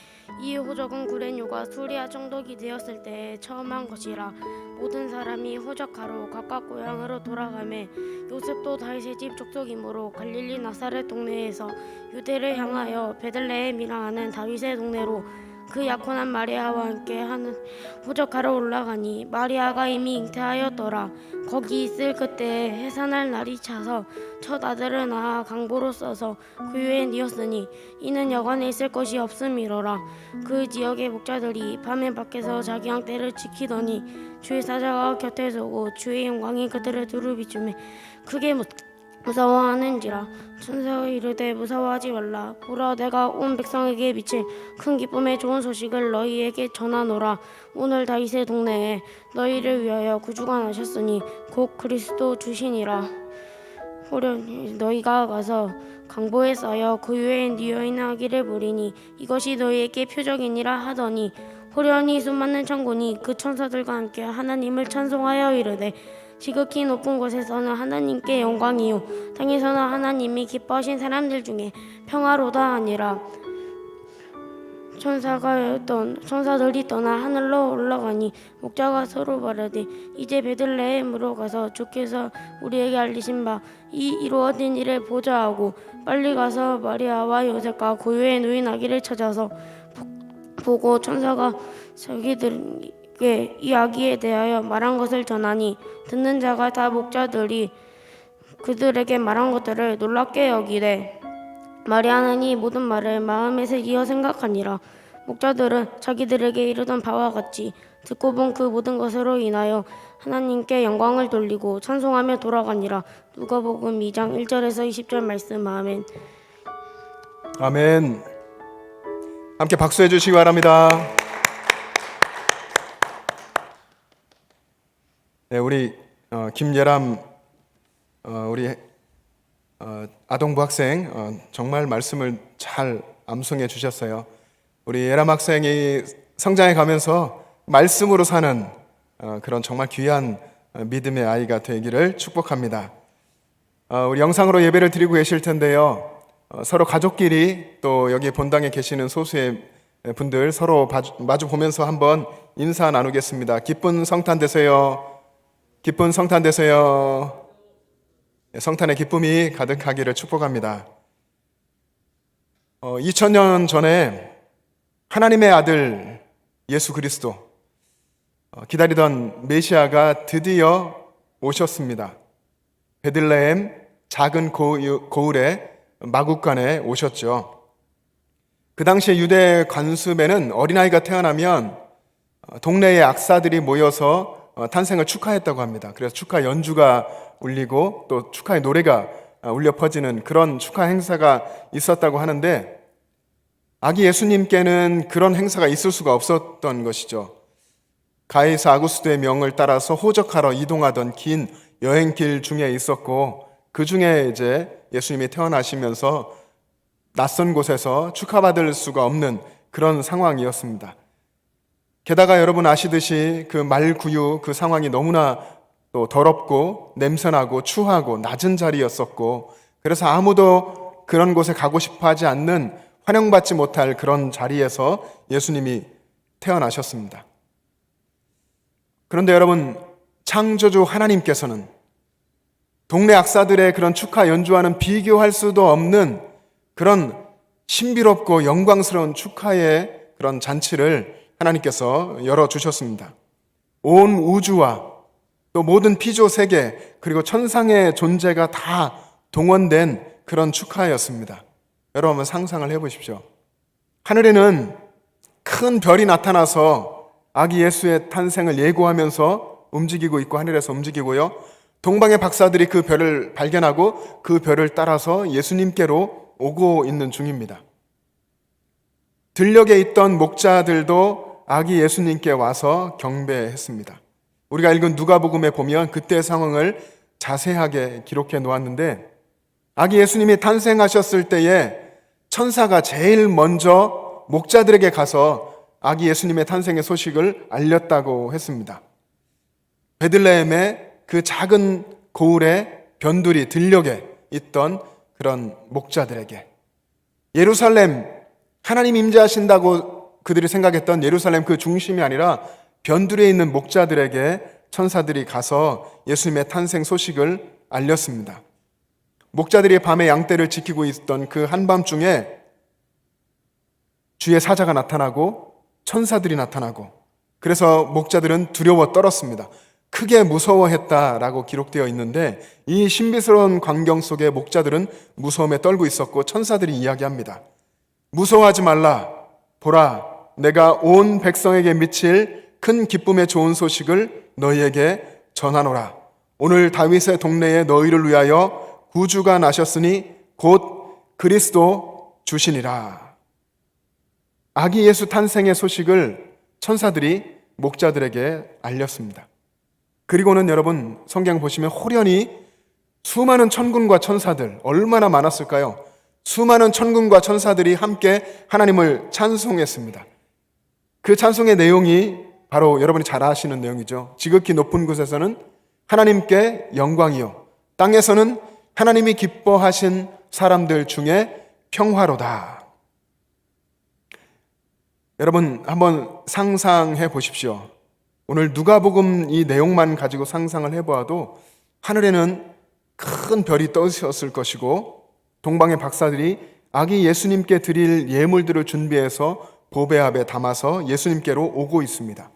이 호적은 구레뇨가 수리아 총독이 되었을 때에 처음 한 것이라. 모든 사람이 호적하러 각각 고향으로 돌아가매 요셉도 다윗의 집 족속이므로 갈릴리 나사렛 동네에서 유대를 향하여 베들레헴이라 하는 다윗의 동네로 그 약혼한 마리아와 함께 하는 호적하러 올라가니 마리아가 이미 잉태하였더라. 거기 있을 그때에 해산할 날이 차서 첫 아들을 낳아 강보로 써서 구유에 뉘었으니 이는 여관에 있을 것이 없음이로라. 그 지역의 목자들이 밤에 밖에서 자기 양떼를 지키더니 주의 사자가 곁에 서고 주의 영광이 그들을 두루 비추매 크게 무서워하는지라. 천사가 이르되 무서워하지 말라. 보라 내가 온 백성에게 미칠 큰 기쁨의 좋은 소식을 너희에게 전하노라. 오늘 다윗의 동네에 너희를 위하여 구주가 나셨으니 곧 그리스도 주시니라. 호련히 너희가 가서 강보에 쌓여 그 위에 뉘어있는 아기를 보리니 이것이 너희에게 표적이니라 하더니 호련히 수많은 천군이 그 천사들과 함께 하나님을 찬송하여 이르되 지극히 높은 곳에서는 하나님께 영광이요 땅에서는 하나님이 기뻐하신 사람들 중에 평화로다 하니라. 천사들이 떠나 하늘로 올라가니 목자가 서로 말하되 이제 베들레헴으로 가서 주께서 우리에게 알리신 바 이 이루어진 일을 보자 하고 빨리 가서 마리아와 요셉과 고유에 누인 아기를 찾아서 보고 천사가 자기들에게 이 아기에 대하여 말한 것을 전하니 듣는 자가 다 목자들이 그들에게 말한 것들을 놀랍게 여기되 마리아는 이 모든 말을 마음에 새기어 생각하니라. 목자들은 자기들에게 이르던 바와 같이 듣고 본 그 모든 것으로 인하여 하나님께 영광을 돌리고 찬송하며 돌아가니라. 누가복음 2장 1절에서 20절 말씀. 아멘. 아멘. 함께 박수해 주시기 바랍니다. 네, 우리 김예람 우리 아동부 학생 정말 말씀을 잘 암송해 주셨어요. 우리 예람 학생이 성장해 가면서 말씀으로 사는 그런 정말 귀한 믿음의 아이가 되기를 축복합니다. 우리 영상으로 예배를 드리고 계실 텐데요. 서로 가족끼리 또 여기 본당에 계시는 소수의 분들 서로 마주 보면서 한번 인사 나누겠습니다. 기쁜 성탄 되세요. 기쁜 성탄 되세요. 성탄의 기쁨이 가득하기를 축복합니다. 2000년 전에 하나님의 아들 예수 그리스도 기다리던 메시아가 드디어 오셨습니다. 베들레헴 작은 고을의 마국간에 오셨죠. 그 당시에 유대 관습에는 어린아이가 태어나면 동네의 악사들이 모여서 탄생을 축하했다고 합니다. 그래서 축하 연주가 울리고 또 축하의 노래가 울려 퍼지는 그런 축하 행사가 있었다고 하는데 아기 예수님께는 그런 행사가 있을 수가 없었던 것이죠. 가이사 아구스도의 명을 따라서 호적하러 이동하던 긴 여행길 중에 있었고 그 중에 이제 예수님이 태어나시면서 낯선 곳에서 축하받을 수가 없는 그런 상황이었습니다. 게다가 여러분 아시듯이 그 말구유 그 상황이 너무나 또 더럽고 냄새나고 추하고 낮은 자리였었고 그래서 아무도 그런 곳에 가고 싶어 하지 않는 환영받지 못할 그런 자리에서 예수님이 태어나셨습니다. 그런데 여러분 창조주 하나님께서는 동네 악사들의 그런 축하 연주와는 비교할 수도 없는 그런 신비롭고 영광스러운 축하의 그런 잔치를 하나님께서 열어주셨습니다. 온 우주와 또 모든 피조 세계 그리고 천상의 존재가 다 동원된 그런 축하였습니다. 여러분 한번 상상을 해보십시오. 하늘에는 큰 별이 나타나서 아기 예수의 탄생을 예고하면서 움직이고 있고 하늘에서 움직이고요. 동방의 박사들이 그 별을 발견하고 그 별을 따라서 예수님께로 오고 있는 중입니다. 들녘에 있던 목자들도 아기 예수님께 와서 경배했습니다. 우리가 읽은 누가복음에 보면 그때의 상황을 자세하게 기록해 놓았는데, 아기 예수님이 탄생하셨을 때에 천사가 제일 먼저 목자들에게 가서 아기 예수님의 탄생의 소식을 알렸다고 했습니다. 베들레헴의 그 작은 고을의 변두리 들녘에 있던 그런 목자들에게, 예루살렘, 하나님 임재하신다고 그들이 생각했던 예루살렘 그 중심이 아니라 변두리에 있는 목자들에게 천사들이 가서 예수님의 탄생 소식을 알렸습니다. 목자들이 밤에 양떼를 지키고 있던 그 한밤중에 주의 사자가 나타나고 천사들이 나타나고, 그래서 목자들은 두려워 떨었습니다. 크게 무서워했다라고 기록되어 있는데, 이 신비스러운 광경 속에 목자들은 무서움에 떨고 있었고 천사들이 이야기합니다. 무서워하지 말라. 보라, 내가 온 백성에게 미칠 큰 기쁨의 좋은 소식을 너희에게 전하노라. 오늘 다윗의 동네에 너희를 위하여 구주가 나셨으니 곧 그리스도 주시니라. 아기 예수 탄생의 소식을 천사들이 목자들에게 알렸습니다. 그리고는 여러분, 성경 보시면 호련히 수많은 천군과 천사들, 얼마나 많았을까요? 수많은 천군과 천사들이 함께 하나님을 찬송했습니다. 그 찬송의 내용이 바로 여러분이 잘 아시는 내용이죠. 지극히 높은 곳에서는 하나님께 영광이요, 땅에서는 하나님이 기뻐하신 사람들 중에 평화로다. 여러분, 한번 상상해 보십시오. 오늘 누가복음 이 내용만 가지고 상상을 해보아도 하늘에는 큰 별이 떠 있었을 것이고, 동방의 박사들이 아기 예수님께 드릴 예물들을 준비해서 보배압에 담아서 예수님께로 오고 있습니다.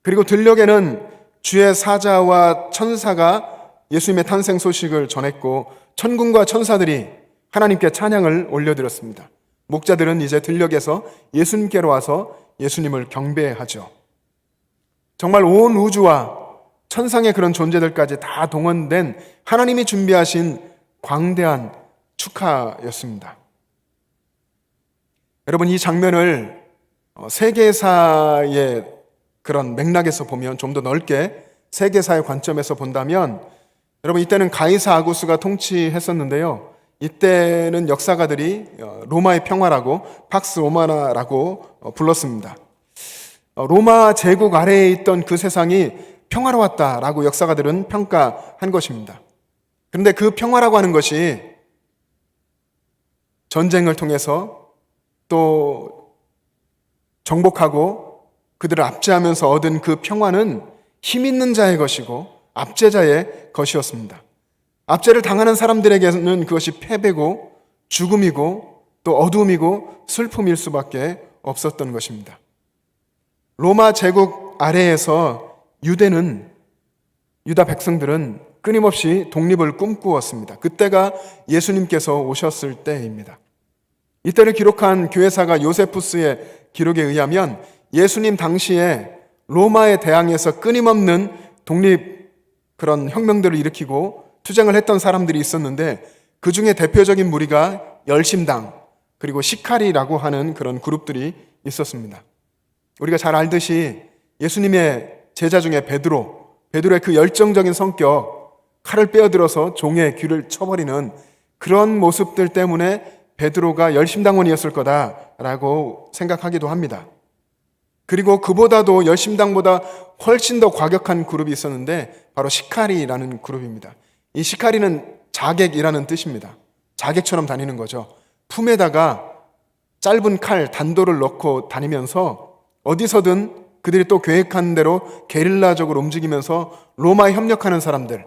그리고 들녘에는 주의 사자와 천사가 예수님의 탄생 소식을 전했고, 천군과 천사들이 하나님께 찬양을 올려드렸습니다. 목자들은 이제 들녘에서 예수님께로 와서 예수님을 경배하죠. 정말 온 우주와 천상의 그런 존재들까지 다 동원된 하나님이 준비하신 광대한 축하였습니다. 여러분, 이 장면을 세계사의 그런 맥락에서 보면, 좀 더 넓게 세계사의 관점에서 본다면, 여러분, 이때는 가이사 아구스가 통치했었는데요. 이때는 역사가들이 로마의 평화라고, 팍스 로마나라고 불렀습니다. 로마 제국 아래에 있던 그 세상이 평화로웠다라고 역사가들은 평가한 것입니다. 그런데 그 평화라고 하는 것이 전쟁을 통해서 또 정복하고 그들을 압제하면서 얻은 그 평화는 힘 있는 자의 것이고 압제자의 것이었습니다. 압제를 당하는 사람들에게는 그것이 패배고 죽음이고 또 어둠이고 슬픔일 수밖에 없었던 것입니다. 로마 제국 아래에서 유다 백성들은 끊임없이 독립을 꿈꾸었습니다. 그때가 예수님께서 오셨을 때입니다. 이때를 기록한 교회사가 요세푸스의 기록에 의하면 예수님 당시에 로마에 대항해서 끊임없는 독립 그런 혁명들을 일으키고 투쟁을 했던 사람들이 있었는데, 그 중에 대표적인 무리가 열심당 그리고 시카리라고 하는 그런 그룹들이 있었습니다. 우리가 잘 알듯이 예수님의 제자 중에 베드로의 그 열정적인 성격, 칼을 빼어들어서 종의 귀를 쳐버리는 그런 모습들 때문에 베드로가 열심당원이었을 거다라고 생각하기도 합니다. 그리고 그보다도 열심당보다 훨씬 더 과격한 그룹이 있었는데 바로 시카리라는 그룹입니다. 이 시카리는 자객이라는 뜻입니다. 자객처럼 다니는 거죠. 품에다가 짧은 칼, 단도를 넣고 다니면서 어디서든 그들이 또 계획한 대로 게릴라적으로 움직이면서 로마에 협력하는 사람들,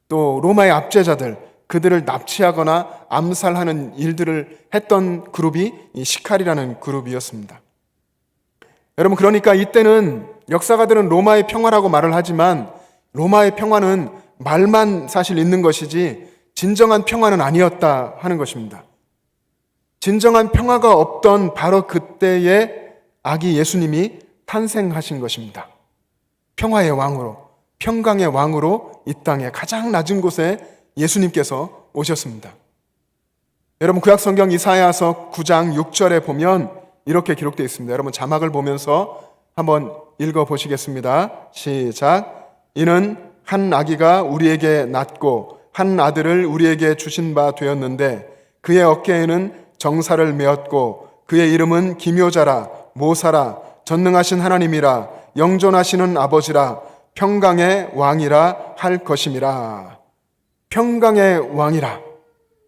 또 로마의 압제자들, 그들을 납치하거나 암살하는 일들을 했던 그룹이 이 시카리라는 그룹이었습니다. 여러분, 그러니까 이때는 역사가들은 로마의 평화라고 말을 하지만 로마의 평화는 말만 사실 있는 것이지 진정한 평화는 아니었다 하는 것입니다. 진정한 평화가 없던 바로 그때에 아기 예수님이 탄생하신 것입니다. 평화의 왕으로, 평강의 왕으로 이 땅에 가장 낮은 곳에 예수님께서 오셨습니다. 여러분, 구약성경 이사야서 9장 6절에 보면 이렇게 기록되어 있습니다. 여러분, 자막을 보면서 한번 읽어보시겠습니다. 시작. 이는 한 아기가 우리에게 낳고 한 아들을 우리에게 주신 바 되었는데 그의 어깨에는 정사를 메었고 그의 이름은 기묘자라, 모사라, 전능하신 하나님이라, 영존하시는 아버지라, 평강의 왕이라 할 것임이라. 평강의 왕이라.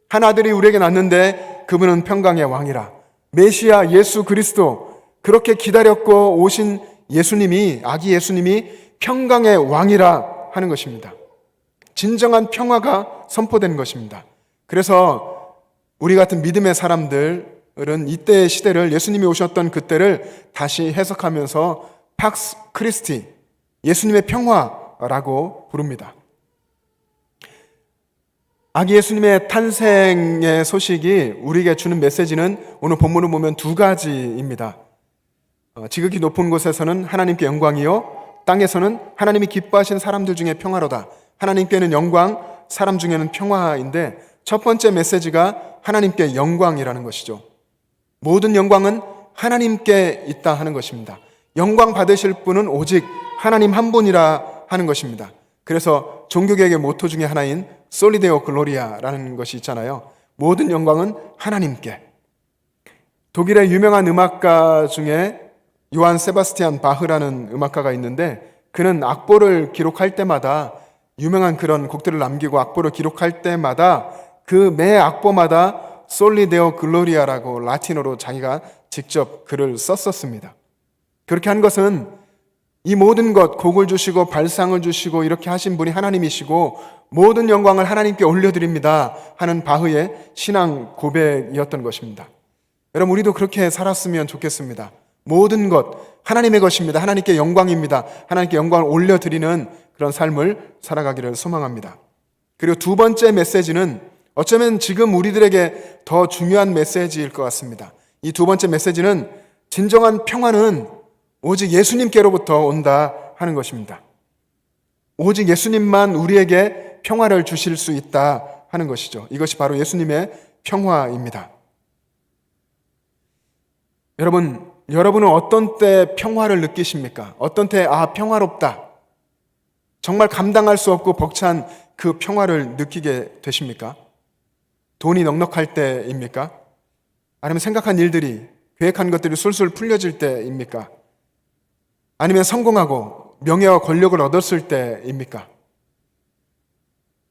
한 아들이 우리에게 낳는데 그분은 평강의 왕이라. 메시아 예수 그리스도, 그렇게 기다렸고 오신 예수님이, 아기 예수님이 평강의 왕이라 하는 것입니다. 진정한 평화가 선포되는 것입니다. 그래서 우리 같은 믿음의 사람들은 이때의 시대를, 예수님이 오셨던 그때를 다시 해석하면서 팍스 크리스티, 예수님의 평화라고 부릅니다. 아기 예수님의 탄생의 소식이 우리에게 주는 메시지는 오늘 본문을 보면 두 가지입니다. 지극히 높은 곳에서는 하나님께 영광이요, 땅에서는 하나님이 기뻐하신 사람들 중에 평화로다. 하나님께는 영광, 사람 중에는 평화인데 첫 번째 메시지가 하나님께 영광이라는 것이죠. 모든 영광은 하나님께 있다 하는 것입니다. 영광 받으실 분은 오직 하나님 한 분이라 하는 것입니다. 그래서 종교개혁의 모토 중에 하나인 솔리데오 글로리아라는 것이 있잖아요. 모든 영광은 하나님께. 독일의 유명한 음악가 중에 요한 세바스티안 바흐라는 음악가가 있는데 그는 악보를 기록할 때마다, 유명한 그런 곡들을 남기고 악보를 기록할 때마다 그 매 악보마다 솔리데오 글로리아라고 라틴어로 자기가 직접 글을 썼었습니다. 그렇게 한 것은 이 모든 것, 곡을 주시고 발상을 주시고 이렇게 하신 분이 하나님이시고 모든 영광을 하나님께 올려드립니다 하는 바흐의 신앙 고백이었던 것입니다. 여러분, 우리도 그렇게 살았으면 좋겠습니다. 모든 것 하나님의 것입니다. 하나님께 영광입니다. 하나님께 영광을 올려드리는 그런 삶을 살아가기를 소망합니다. 그리고 두 번째 메시지는 어쩌면 지금 우리들에게 더 중요한 메시지일 것 같습니다. 이 두 번째 메시지는 진정한 평화는 오직 예수님께로부터 온다 하는 것입니다. 오직 예수님만 우리에게 평화를 주실 수 있다 하는 것이죠. 이것이 바로 예수님의 평화입니다. 여러분은 어떤 때 평화를 느끼십니까? 어떤 때 평화롭다, 정말 감당할 수 없고 벅찬 그 평화를 느끼게 되십니까? 돈이 넉넉할 때입니까? 아니면 생각한 일들이, 계획한 것들이 술술 풀려질 때입니까? 아니면 성공하고 명예와 권력을 얻었을 때입니까?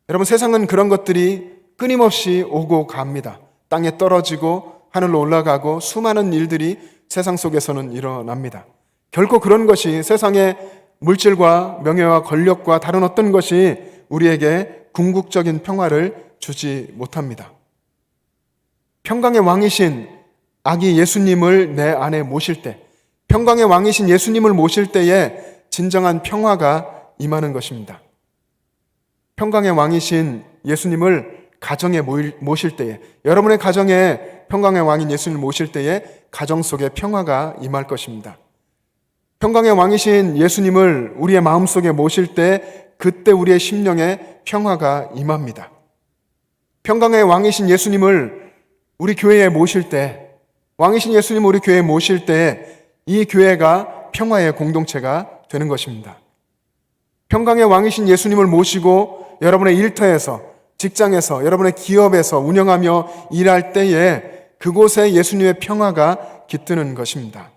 여러분, 세상은 그런 것들이 끊임없이 오고 갑니다. 땅에 떨어지고 하늘로 올라가고 수많은 일들이 세상 속에서는 일어납니다. 결코 그런 것이 세상의 물질과 명예와 권력과 다른 어떤 것이 우리에게 궁극적인 평화를 주지 못합니다. 평강의 왕이신 아기 예수님을 내 안에 모실 때, 평강의 왕이신 예수님을 모실 때에 진정한 평화가 임하는 것입니다. 평강의 왕이신 예수님을 가정에 모실 때에, 여러분의 가정에 평강의 왕인 예수님을 모실 때에 가정 속에 평화가 임할 것입니다. 평강의 왕이신 예수님을 우리의 마음속에 모실 때 그때 우리의 심령에 평화가 임합니다. 평강의 왕이신 예수님을 우리 교회에 모실 때, 왕이신 예수님을 우리 교회에 모실 때 이 교회가 평화의 공동체가 되는 것입니다. 평강의 왕이신 예수님을 모시고 여러분의 일터에서, 직장에서, 여러분의 기업에서 운영하며 일할 때에 그곳에 예수님의 평화가 깃드는 것입니다.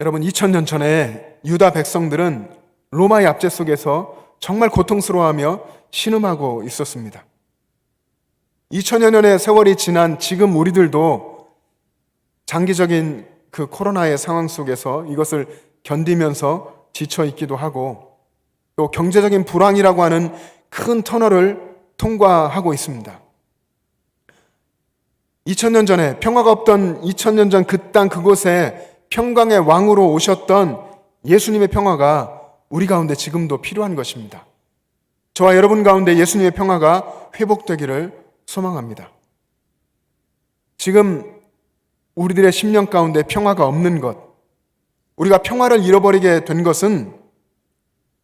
여러분, 2000년 전에 유다 백성들은 로마의 압제 속에서 정말 고통스러워하며 신음하고 있었습니다. 2000여 년의 세월이 지난 지금 우리들도 장기적인 그 코로나의 상황 속에서 이것을 견디면서 지쳐 있기도 하고 또 경제적인 불황이라고 하는 큰 터널을 통과하고 있습니다. 2000년 전에 평화가 없던 2000년 전 그 땅 그곳에 평강의 왕으로 오셨던 예수님의 평화가 우리 가운데 지금도 필요한 것입니다. 저와 여러분 가운데 예수님의 평화가 회복되기를 소망합니다. 지금 우리들의 심령 가운데 평화가 없는 것, 우리가 평화를 잃어버리게 된 것은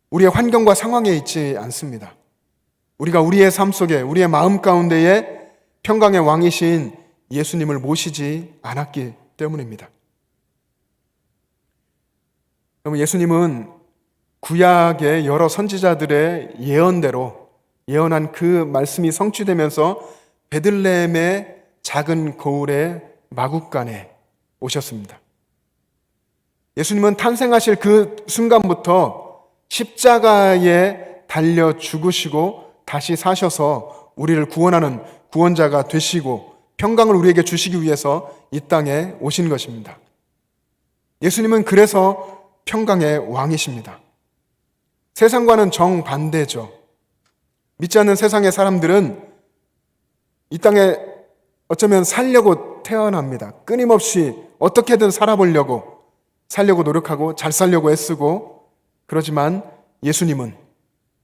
우리의 환경과 상황에 있지 않습니다. 우리가 우리의 삶 속에, 우리의 마음 가운데에 평강의 왕이신 예수님을 모시지 않았기 때문입니다. 여러분, 예수님은 구약의 여러 선지자들의 예언대로 예언한 그 말씀이 성취되면서 베들레헴의 작은 고을의 마구간에 오셨습니다. 예수님은 탄생하실 그 순간부터 십자가에 달려 죽으시고 다시 사셔서 우리를 구원하는 구원자가 되시고 평강을 우리에게 주시기 위해서 이 땅에 오신 것입니다. 예수님은 그래서 평강의 왕이십니다. 세상과는 정반대죠. 믿지 않는 세상의 사람들은 이 땅에 어쩌면 살려고 태어납니다. 끊임없이 어떻게든 살아보려고 노력하고 잘 살려고 애쓰고, 그러지만 예수님은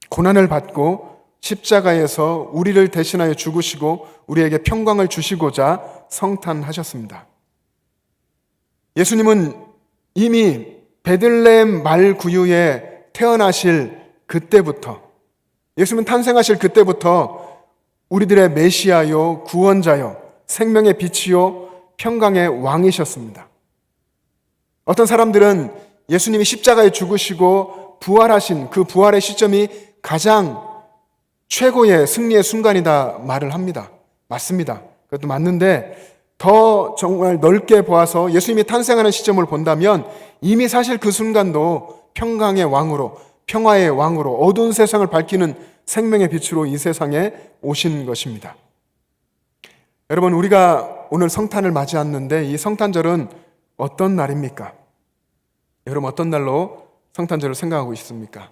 고난을 받고 십자가에서 우리를 대신하여 죽으시고 우리에게 평강을 주시고자 성탄하셨습니다. 예수님은 이미 베들레헴 말구유에 태어나실 그때부터, 예수님은 탄생하실 그때부터 우리들의 메시아요, 구원자요, 생명의 빛이요, 평강의 왕이셨습니다. 어떤 사람들은 예수님이 십자가에 죽으시고 부활하신 그 부활의 시점이 가장 최고의 승리의 순간이다 말을 합니다. 맞습니다. 그것도 맞는데 더 정말 넓게 보아서 예수님이 탄생하는 시점을 본다면 이미 사실 그 순간도 평강의 왕으로, 평화의 왕으로, 어두운 세상을 밝히는 생명의 빛으로 이 세상에 오신 것입니다. 여러분, 우리가 오늘 성탄을 맞이하는데 이 성탄절은 어떤 날입니까? 여러분, 어떤 날로 성탄절을 생각하고 있습니까?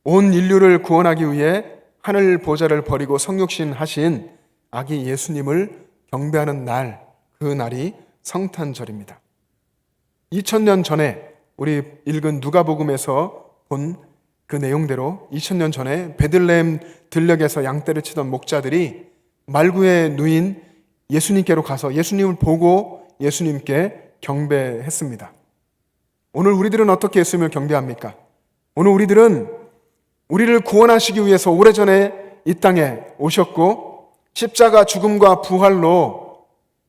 온 인류를 구원하기 위해 하늘 보좌를 버리고 성육신 하신 아기 예수님을 경배하는 날, 그 날이 성탄절입니다. 2000년 전에 우리 읽은 누가복음에서 본 그 내용대로 2000년 전에 베들레헴 들녘에서 양떼를 치던 목자들이 말구에 누인 예수님께로 가서 예수님을 보고 예수님께 경배했습니다. 오늘 우리들은 어떻게 예수님을 경배합니까? 오늘 우리들은 우리를 구원하시기 위해서 오래전에 이 땅에 오셨고 십자가 죽음과 부활로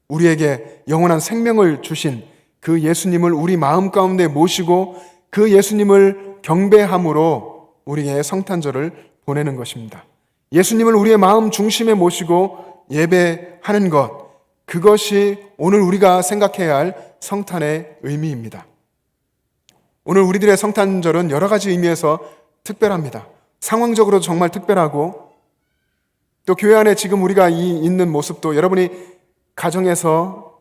우리에게 영원한 생명을 주신 그 예수님을 우리 마음 가운데 모시고 그 예수님을 경배함으로 우리의 성탄절을 보내는 것입니다. 예수님을 우리의 마음 중심에 모시고 예배하는 것, 그것이 오늘 우리가 생각해야 할 성탄의 의미입니다. 오늘 우리들의 성탄절은 여러 가지 의미에서 특별합니다. 상황적으로 정말 특별하고, 또 교회 안에 지금 우리가 있는 모습도 여러분이 가정에서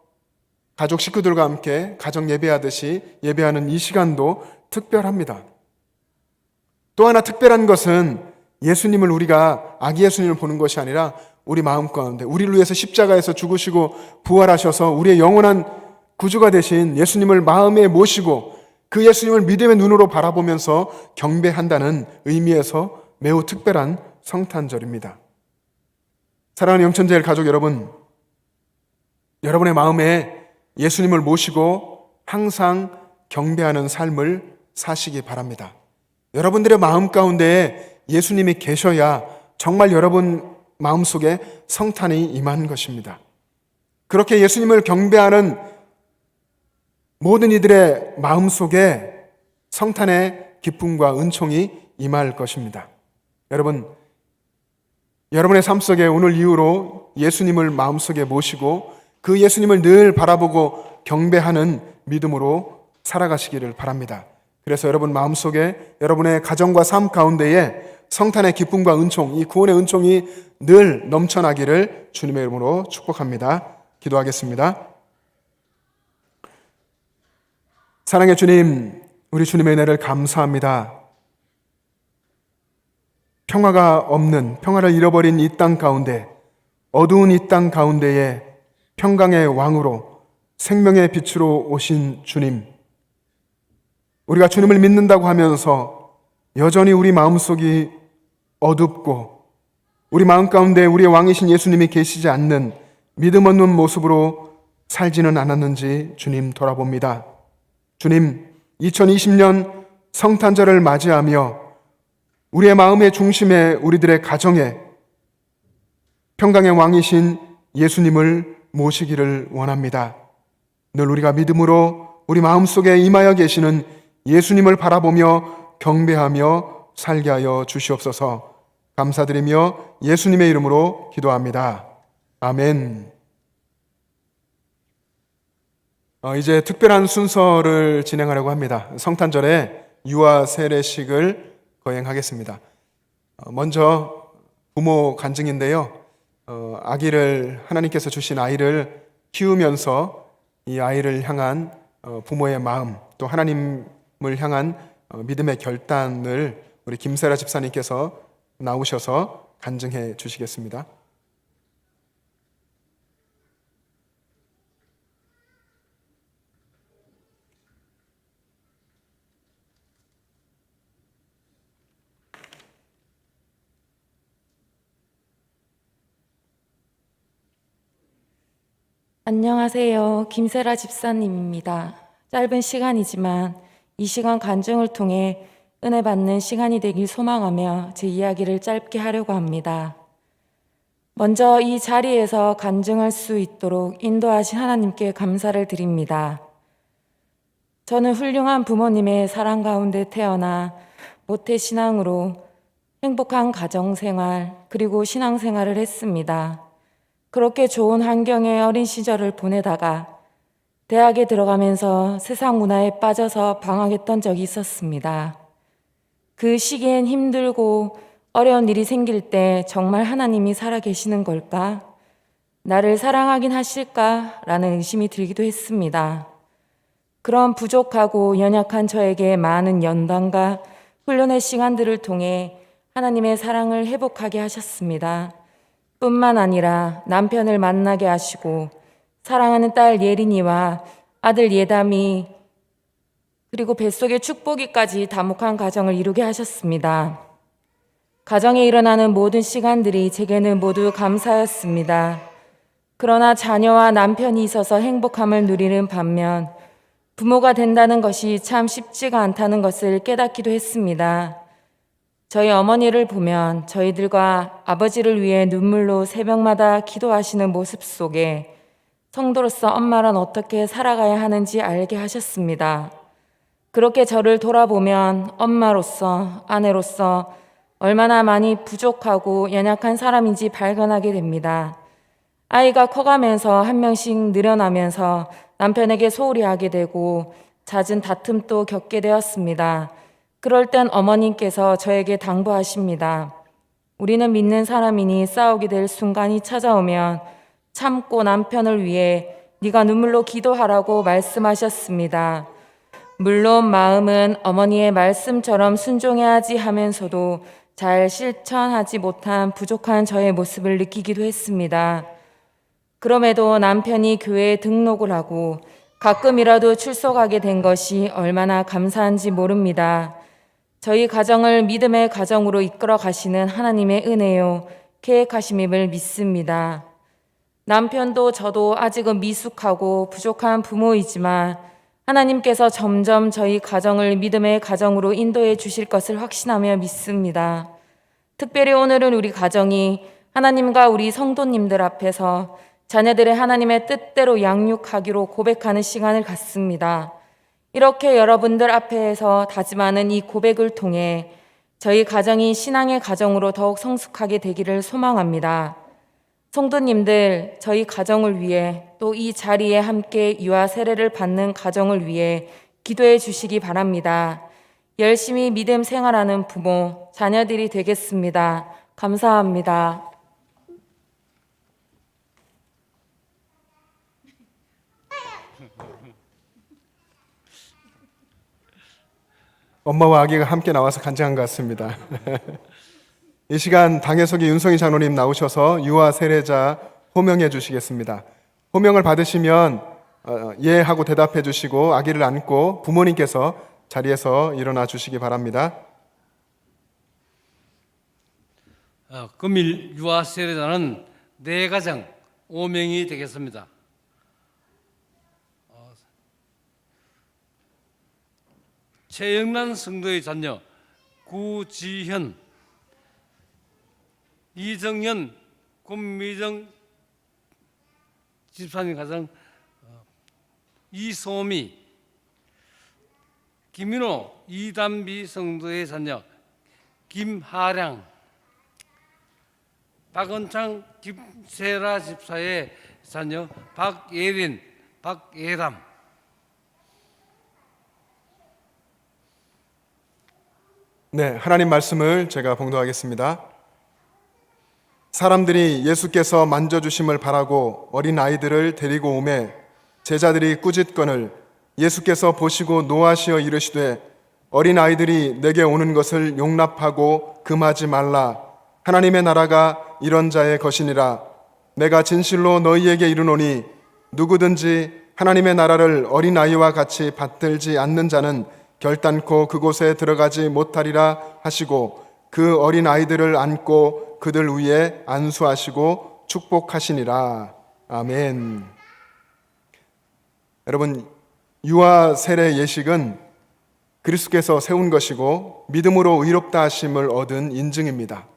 가족 식구들과 함께 가정 예배하듯이 예배하는 이 시간도 특별합니다. 또 하나 특별한 것은 예수님을 우리가 아기 예수님을 보는 것이 아니라 우리 마음 가운데 우리를 위해서 십자가에서 죽으시고 부활하셔서 우리의 영원한 구주가 되신 예수님을 마음에 모시고 그 예수님을 믿음의 눈으로 바라보면서 경배한다는 의미에서 매우 특별한 성탄절입니다. 사랑하는 영천제일 가족 여러분, 여러분의 마음에 예수님을 모시고 항상 경배하는 삶을 사시기 바랍니다. 여러분들의 마음 가운데 예수님이 계셔야 정말 여러분 마음속에 성탄이 임한 것입니다. 그렇게 예수님을 경배하는 모든 이들의 마음속에 성탄의 기쁨과 은총이 임할 것입니다. 여러분, 여러분의 삶 속에 오늘 이후로 예수님을 마음속에 모시고 그 예수님을 늘 바라보고 경배하는 믿음으로 살아가시기를 바랍니다. 그래서 여러분 마음속에 여러분의 가정과 삶 가운데에 성탄의 기쁨과 은총, 이 구원의 은총이 늘 넘쳐나기를 주님의 이름으로 축복합니다. 기도하겠습니다. 사랑의 주님, 우리 주님의 은혜를 감사합니다. 평화가 없는, 평화를 잃어버린 이 땅 가운데, 어두운 이 땅 가운데에 평강의 왕으로 생명의 빛으로 오신 주님, 우리가 주님을 믿는다고 하면서 여전히 우리 마음속이 어둡고 우리 마음 가운데 우리의 왕이신 예수님이 계시지 않는 믿음 없는 모습으로 살지는 않았는지 주님 돌아봅니다. 주님, 2020년 성탄절을 맞이하며 우리의 마음의 중심에 우리들의 가정에 평강의 왕이신 예수님을 모시기를 원합니다. 늘 우리가 믿음으로 우리 마음속에 임하여 계시는 예수님을 바라보며 경배하며 살게 하여 주시옵소서. 감사드리며 예수님의 이름으로 기도합니다. 아멘. 이제 특별한 순서를 진행하려고 합니다. 성탄절에 유아 세례식을 거행하겠습니다. 먼저 부모 간증인데요. 아기를 하나님께서 주신 아이를 키우면서 이 아이를 향한 부모의 마음, 또 하나님을 향한 믿음의 결단을 우리 김세라 집사님께서 나오셔서 간증해 주시겠습니다. 안녕하세요. 김세라 집사님입니다. 짧은 시간이지만 이 시간 간증을 통해 은혜 받는 시간이 되길 소망하며 제 이야기를 짧게 하려고 합니다. 먼저 이 자리에서 간증할 수 있도록 인도하신 하나님께 감사를 드립니다. 저는 훌륭한 부모님의 사랑 가운데 태어나 모태신앙으로 행복한 가정생활 그리고 신앙생활을 했습니다. 그렇게 좋은 환경의 어린 시절을 보내다가 대학에 들어가면서 세상 문화에 빠져서 방황했던 적이 있었습니다. 그 시기엔 힘들고 어려운 일이 생길 때 정말 하나님이 살아계시는 걸까? 나를 사랑하긴 하실까? 라는 의심이 들기도 했습니다. 그런 부족하고 연약한 저에게 많은 연단과 훈련의 시간들을 통해 하나님의 사랑을 회복하게 하셨습니다. 뿐만 아니라 남편을 만나게 하시고 사랑하는 딸 예린이와 아들 예담이 그리고 뱃속의 축복이까지 다목한 가정을 이루게 하셨습니다. 가정에 일어나는 모든 시간들이 제게는 모두 감사였습니다. 그러나 자녀와 남편이 있어서 행복함을 누리는 반면 부모가 된다는 것이 참 쉽지가 않다는 것을 깨닫기도 했습니다. 저희 어머니를 보면 저희들과 아버지를 위해 눈물로 새벽마다 기도하시는 모습 속에 성도로서 엄마란 어떻게 살아가야 하는지 알게 하셨습니다. 그렇게 저를 돌아보면 엄마로서, 아내로서 얼마나 많이 부족하고 연약한 사람인지 발견하게 됩니다. 아이가 커가면서 한 명씩 늘어나면서 남편에게 소홀히 하게 되고 잦은 다툼도 겪게 되었습니다. 그럴 땐 어머님께서 저에게 당부하십니다. 우리는 믿는 사람이니 싸우게 될 순간이 찾아오면 참고 남편을 위해 네가 눈물로 기도하라고 말씀하셨습니다. 물론 마음은 어머니의 말씀처럼 순종해야지 하면서도 잘 실천하지 못한 부족한 저의 모습을 느끼기도 했습니다. 그럼에도 남편이 교회에 등록을 하고 가끔이라도 출석하게 된 것이 얼마나 감사한지 모릅니다. 저희 가정을 믿음의 가정으로 이끌어 가시는 하나님의 은혜요, 계획하심임을 믿습니다. 남편도 저도 아직은 미숙하고 부족한 부모이지만 하나님께서 점점 저희 가정을 믿음의 가정으로 인도해 주실 것을 확신하며 믿습니다. 특별히 오늘은 우리 가정이 하나님과 우리 성도님들 앞에서 자녀들의 하나님의 뜻대로 양육하기로 고백하는 시간을 갖습니다. 이렇게 여러분들 앞에서 다짐하는 이 고백을 통해 저희 가정이 신앙의 가정으로 더욱 성숙하게 되기를 소망합니다. 성도님들, 저희 가정을 위해 또 이 자리에 함께 유아 세례를 받는 가정을 위해 기도해 주시기 바랍니다. 열심히 믿음 생활하는 부모, 자녀들이 되겠습니다. 감사합니다. 엄마와 아기가 함께 나와서 간증한 것 같습니다. 이 시간 당회석의 윤성희 장로님 나오셔서 유아 세례자 호명해 주시겠습니다. 호명을 받으시면 예 하고 대답해 주시고 아기를 안고 부모님께서 자리에서 일어나 주시기 바랍니다. 금일 유아 세례자는 네 가정 5명이 되겠습니다. 최영란 성도의 자녀 구지현, 이정현 권미정 집사님 가정 이소미, 김민호 이담비 성도의 자녀 김하량, 박은창 김세라 집사의 자녀 박예린, 박예람. 네, 하나님 말씀을 제가 봉독하겠습니다. 사람들이 예수께서 만져주심을 바라고 어린 아이들을 데리고 오매 제자들이 꾸짖거늘 예수께서 보시고 노하시어 이르시되 어린 아이들이 내게 오는 것을 용납하고 금하지 말라. 하나님의 나라가 이런 자의 것이니라. 내가 진실로 너희에게 이르노니 누구든지 하나님의 나라를 어린 아이와 같이 받들지 않는 자는 결단코 그곳에 들어가지 못하리라 하시고 그 어린 아이들을 안고 그들 위에 안수하시고 축복하시니라. 아멘. 여러분, 유아 세례 예식은 그리스도께서 세운 것이고 믿음으로 의롭다 하심을 얻은 인증입니다.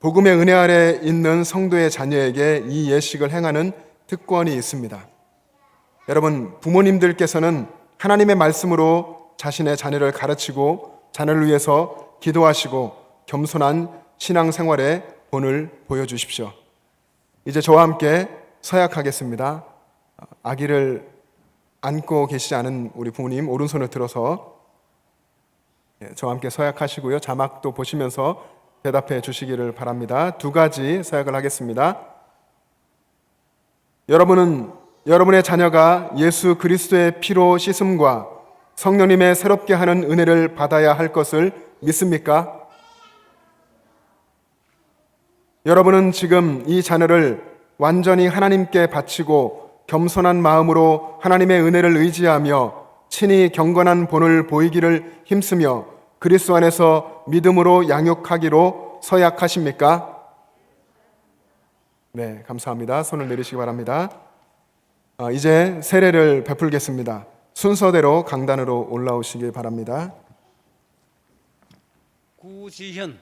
복음의 은혜 아래 있는 성도의 자녀에게 이 예식을 행하는 특권이 있습니다. 여러분, 부모님들께서는 하나님의 말씀으로 자신의 자녀를 가르치고 자녀를 위해서 기도하시고 겸손한 신앙생활의 본을 보여주십시오. 이제 저와 함께 서약하겠습니다. 아기를 안고 계시지 않은 우리 부모님 오른손을 들어서 저와 함께 서약하시고요. 자막도 보시면서 대답해 주시기를 바랍니다. 2가지 서약을 하겠습니다. 여러분은 여러분의 자녀가 예수 그리스도의 피로 씻음과 성령님의 새롭게 하는 은혜를 받아야 할 것을 믿습니까? 여러분은 지금 이 자녀를 완전히 하나님께 바치고 겸손한 마음으로 하나님의 은혜를 의지하며 친히 경건한 본을 보이기를 힘쓰며 그리스도 안에서 믿음으로 양육하기로 서약하십니까? 네, 감사합니다. 손을 내리시기 바랍니다. 이제 세례를 베풀겠습니다. 순서대로 강단으로 올라오시기 바랍니다. 구지현,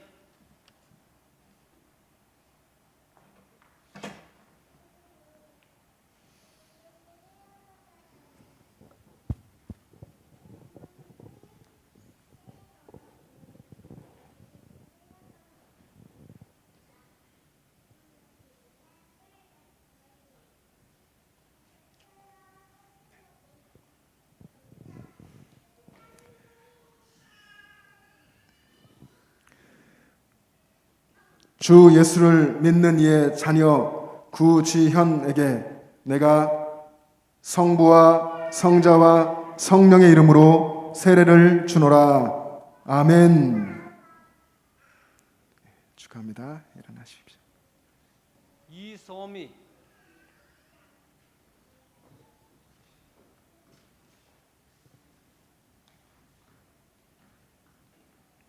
주 예수를 믿는 이의 자녀 구지현에게 내가 성부와 성자와 성령의 이름으로 세례를 주노라. 아멘. 축하합니다. 일어나십시오. 이소미,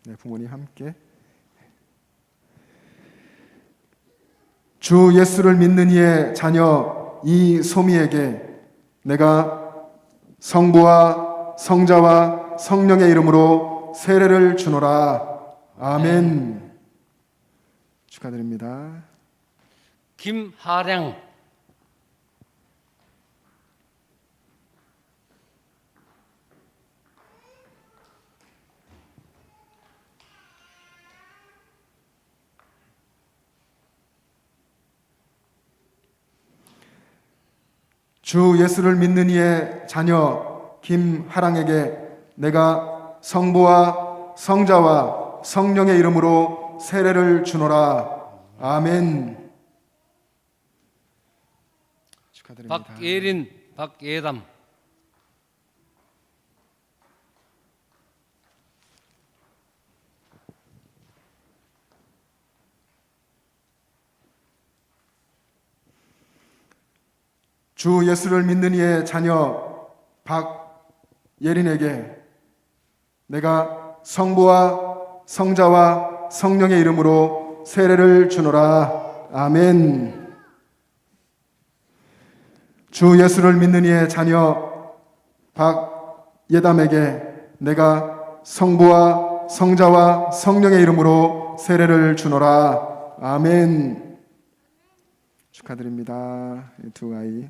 네, 부모님 함께. 주 예수를 믿는 이의 자녀 이소미에게 내가 성부와 성자와 성령의 이름으로 세례를 주노라. 아멘. 축하드립니다. 김하량, 주 예수를 믿는 이의 자녀 김하랑에게 내가 성부와 성자와 성령의 이름으로 세례를 주노라. 아멘. 축하드립니다. 박예린, 박예담, 주 예수를 믿는 이의 자녀 박예린에게 내가 성부와 성자와 성령의 이름으로 세례를 주노라. 아멘. 주 예수를 믿는 이의 자녀 박예담에게 내가 성부와 성자와 성령의 이름으로 세례를 주노라. 아멘. 축하드립니다. 이 두 아이.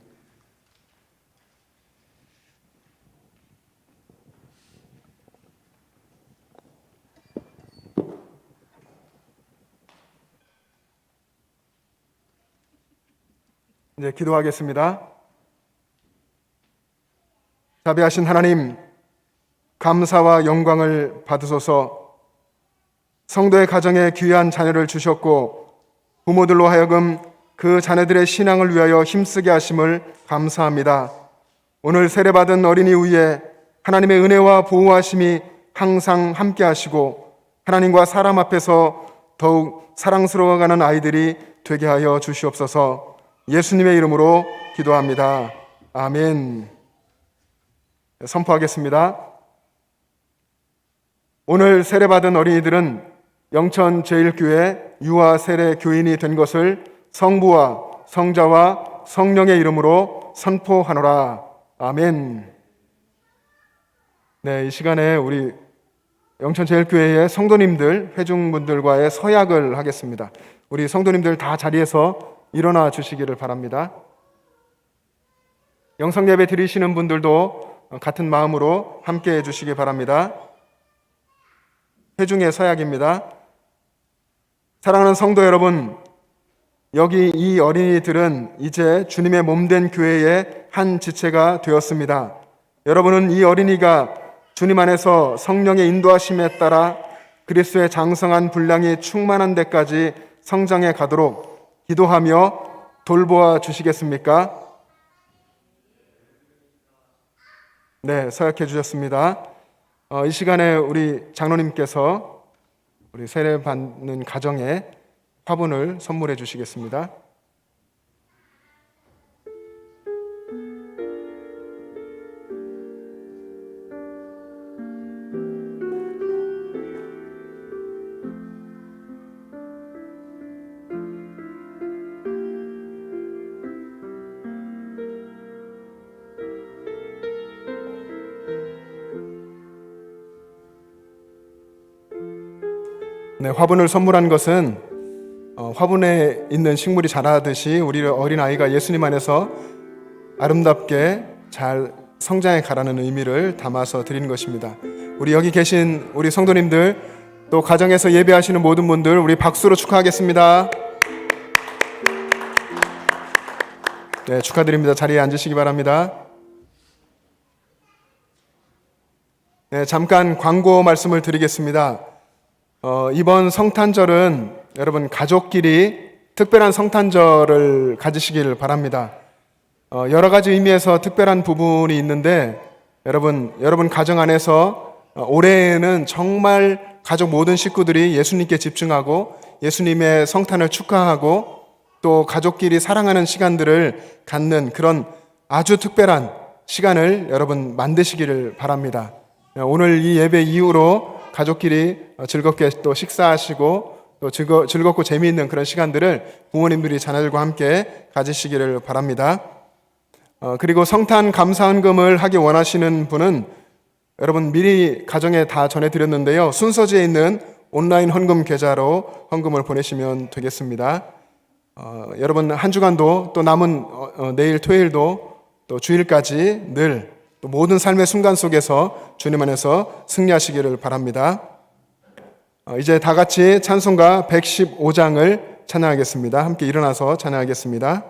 이제 기도하겠습니다. 자비하신 하나님, 감사와 영광을 받으소서. 성도의 가정에 귀한 자녀를 주셨고 부모들로 하여금 그 자녀들의 신앙을 위하여 힘쓰게 하심을 감사합니다. 오늘 세례받은 어린이 위에 하나님의 은혜와 보호하심이 항상 함께 하시고 하나님과 사람 앞에서 더욱 사랑스러워가는 아이들이 되게 하여 주시옵소서. 예수님의 이름으로 기도합니다. 아멘. 선포하겠습니다. 오늘 세례받은 어린이들은 영천제일교회 유아 세례 교인이 된 것을 성부와 성자와 성령의 이름으로 선포하노라. 아멘. 네, 이 시간에 우리 영천제일교회의 성도님들, 회중분들과의 서약을 하겠습니다. 우리 성도님들 다 자리에서 일어나 주시기를 바랍니다. 영성예배 드리시는 분들도 같은 마음으로 함께 해주시기 바랍니다. 회중의 서약입니다. 사랑하는 성도 여러분, 여기 이 어린이들은 이제 주님의 몸된 교회의 한 지체가 되었습니다. 여러분은 이 어린이가 주님 안에서 성령의 인도하심에 따라 그리스도의 장성한 분량이 충만한 데까지 성장해 가도록 기도하며 돌보아 주시겠습니까? 네, 서약해 주셨습니다. 이 시간에 우리 장로님께서 우리 세례 받는 가정에 화분을 선물해 주시겠습니다. 네, 화분을 선물한 것은 화분에 있는 식물이 자라듯이 우리 어린아이가 예수님 안에서 아름답게 잘 성장해 가라는 의미를 담아서 드린 것입니다. 우리 여기 계신 우리 성도님들, 또 가정에서 예배하시는 모든 분들, 우리 박수로 축하하겠습니다. 네, 축하드립니다. 자리에 앉으시기 바랍니다. 네, 잠깐 광고 말씀을 드리겠습니다. 이번 성탄절은 여러분 가족끼리 특별한 성탄절을 가지시길 바랍니다. 여러 가지 의미에서 특별한 부분이 있는데 여러분 가정 안에서 올해에는 정말 가족 모든 식구들이 예수님께 집중하고 예수님의 성탄을 축하하고 또 가족끼리 사랑하는 시간들을 갖는 그런 아주 특별한 시간을 여러분 만드시기를 바랍니다. 오늘 이 예배 이후로 가족끼리 즐겁게 또 식사하시고 또 즐겁고 재미있는 그런 시간들을 부모님들이 자녀들과 함께 가지시기를 바랍니다. 그리고 성탄 감사헌금을 하기 원하시는 분은 여러분 미리 가정에 다 전해드렸는데요. 순서지에 있는 온라인 헌금 계좌로 헌금을 보내시면 되겠습니다. 여러분 한 주간도 또 남은 내일 토요일도 또 주일까지 늘 또 모든 삶의 순간 속에서 주님 안에서 승리하시기를 바랍니다. 이제 다 같이 찬송가 115장을 찬양하겠습니다. 함께 일어나서 찬양하겠습니다.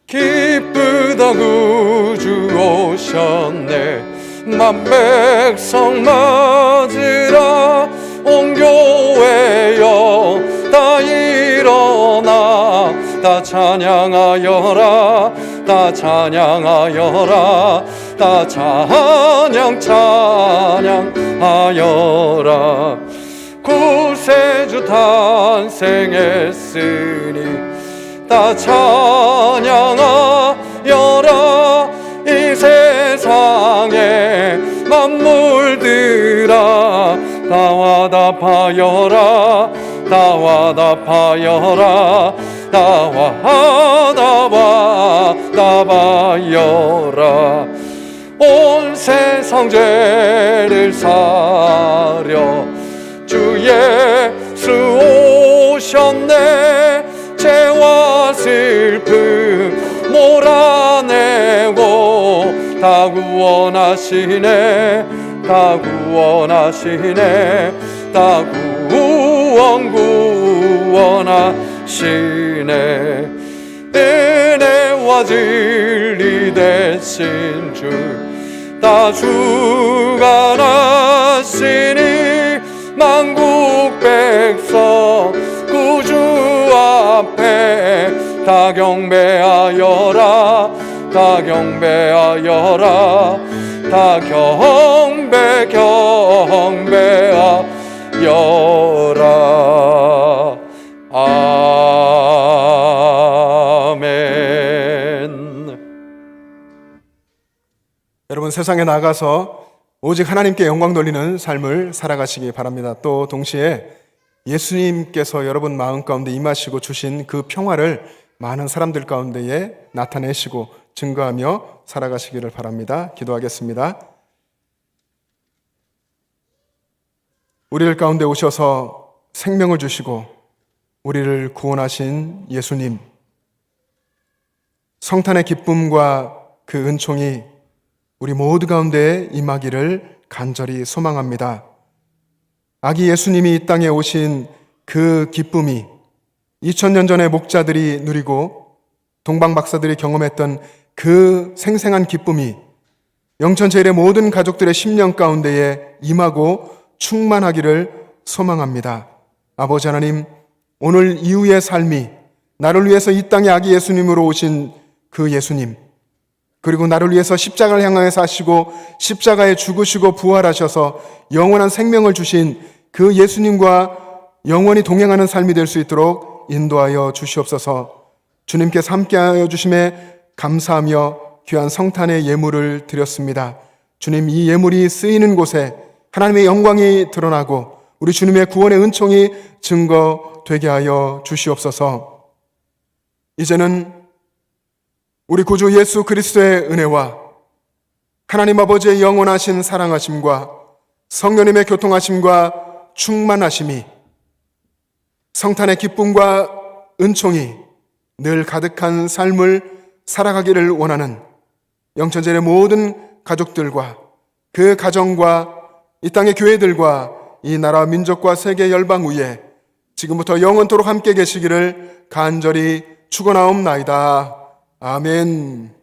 기쁘다 구주 오셨네 만 백성 맞으라 온 교회여 다 일어나 다 찬양하여라 다 찬양하여라 다 찬양하여라 구세주 탄생했으니 다 찬양하여라 이 세상에 만물들아 다 화답하여라 나와 답하여라 나와 답하여라 온 세상 죄를 사려 주 예수 오셨네 죄와 슬픔 몰아내고 다 구원하시네 다 구원하시네 다 구원하시네 은혜와 진리 되신 주 다 주가 나시니 만국 백성 구주 앞에 다 경배하여라 다 경배하여라 다 경배하여라 아멘. 여러분 세상에 나가서 오직 하나님께 영광 돌리는 삶을 살아가시기 바랍니다. 또 동시에 예수님께서 여러분 마음 가운데 임하시고 주신 그 평화를 많은 사람들 가운데에 나타내시고 증거하며 살아가시기를 바랍니다. 기도하겠습니다. 우리들 가운데 오셔서 생명을 주시고 우리를 구원하신 예수님, 성탄의 기쁨과 그 은총이 우리 모두 가운데 임하기를 간절히 소망합니다. 아기 예수님이 이 땅에 오신 그 기쁨이 2000년 전에 목자들이 누리고 동방 박사들이 경험했던 그 생생한 기쁨이 영천제일의 모든 가족들의 심령 가운데에 임하고 충만하기를 소망합니다. 아버지 하나님, 오늘 이후의 삶이 나를 위해서 이 땅에 아기 예수님으로 오신 그 예수님, 그리고 나를 위해서 십자가를 향하여 사시고 십자가에 죽으시고 부활하셔서 영원한 생명을 주신 그 예수님과 영원히 동행하는 삶이 될 수 있도록 인도하여 주시옵소서. 주님께서 함께하여 주심에 감사하며 귀한 성탄의 예물을 드렸습니다. 주님, 이 예물이 쓰이는 곳에 하나님의 영광이 드러나고 우리 주님의 구원의 은총이 증거되게 하여 주시옵소서. 이제는 우리 구주 예수 그리스도의 은혜와 하나님 아버지의 영원하신 사랑하심과 성령님의 교통하심과 충만하심이 성탄의 기쁨과 은총이 늘 가득한 삶을 살아가기를 원하는 영천제일의 모든 가족들과 그 가정과 이 땅의 교회들과 이 나라 민족과 세계 열방 위에 지금부터 영원토록 함께 계시기를 간절히 축원하옵나이다. 아멘.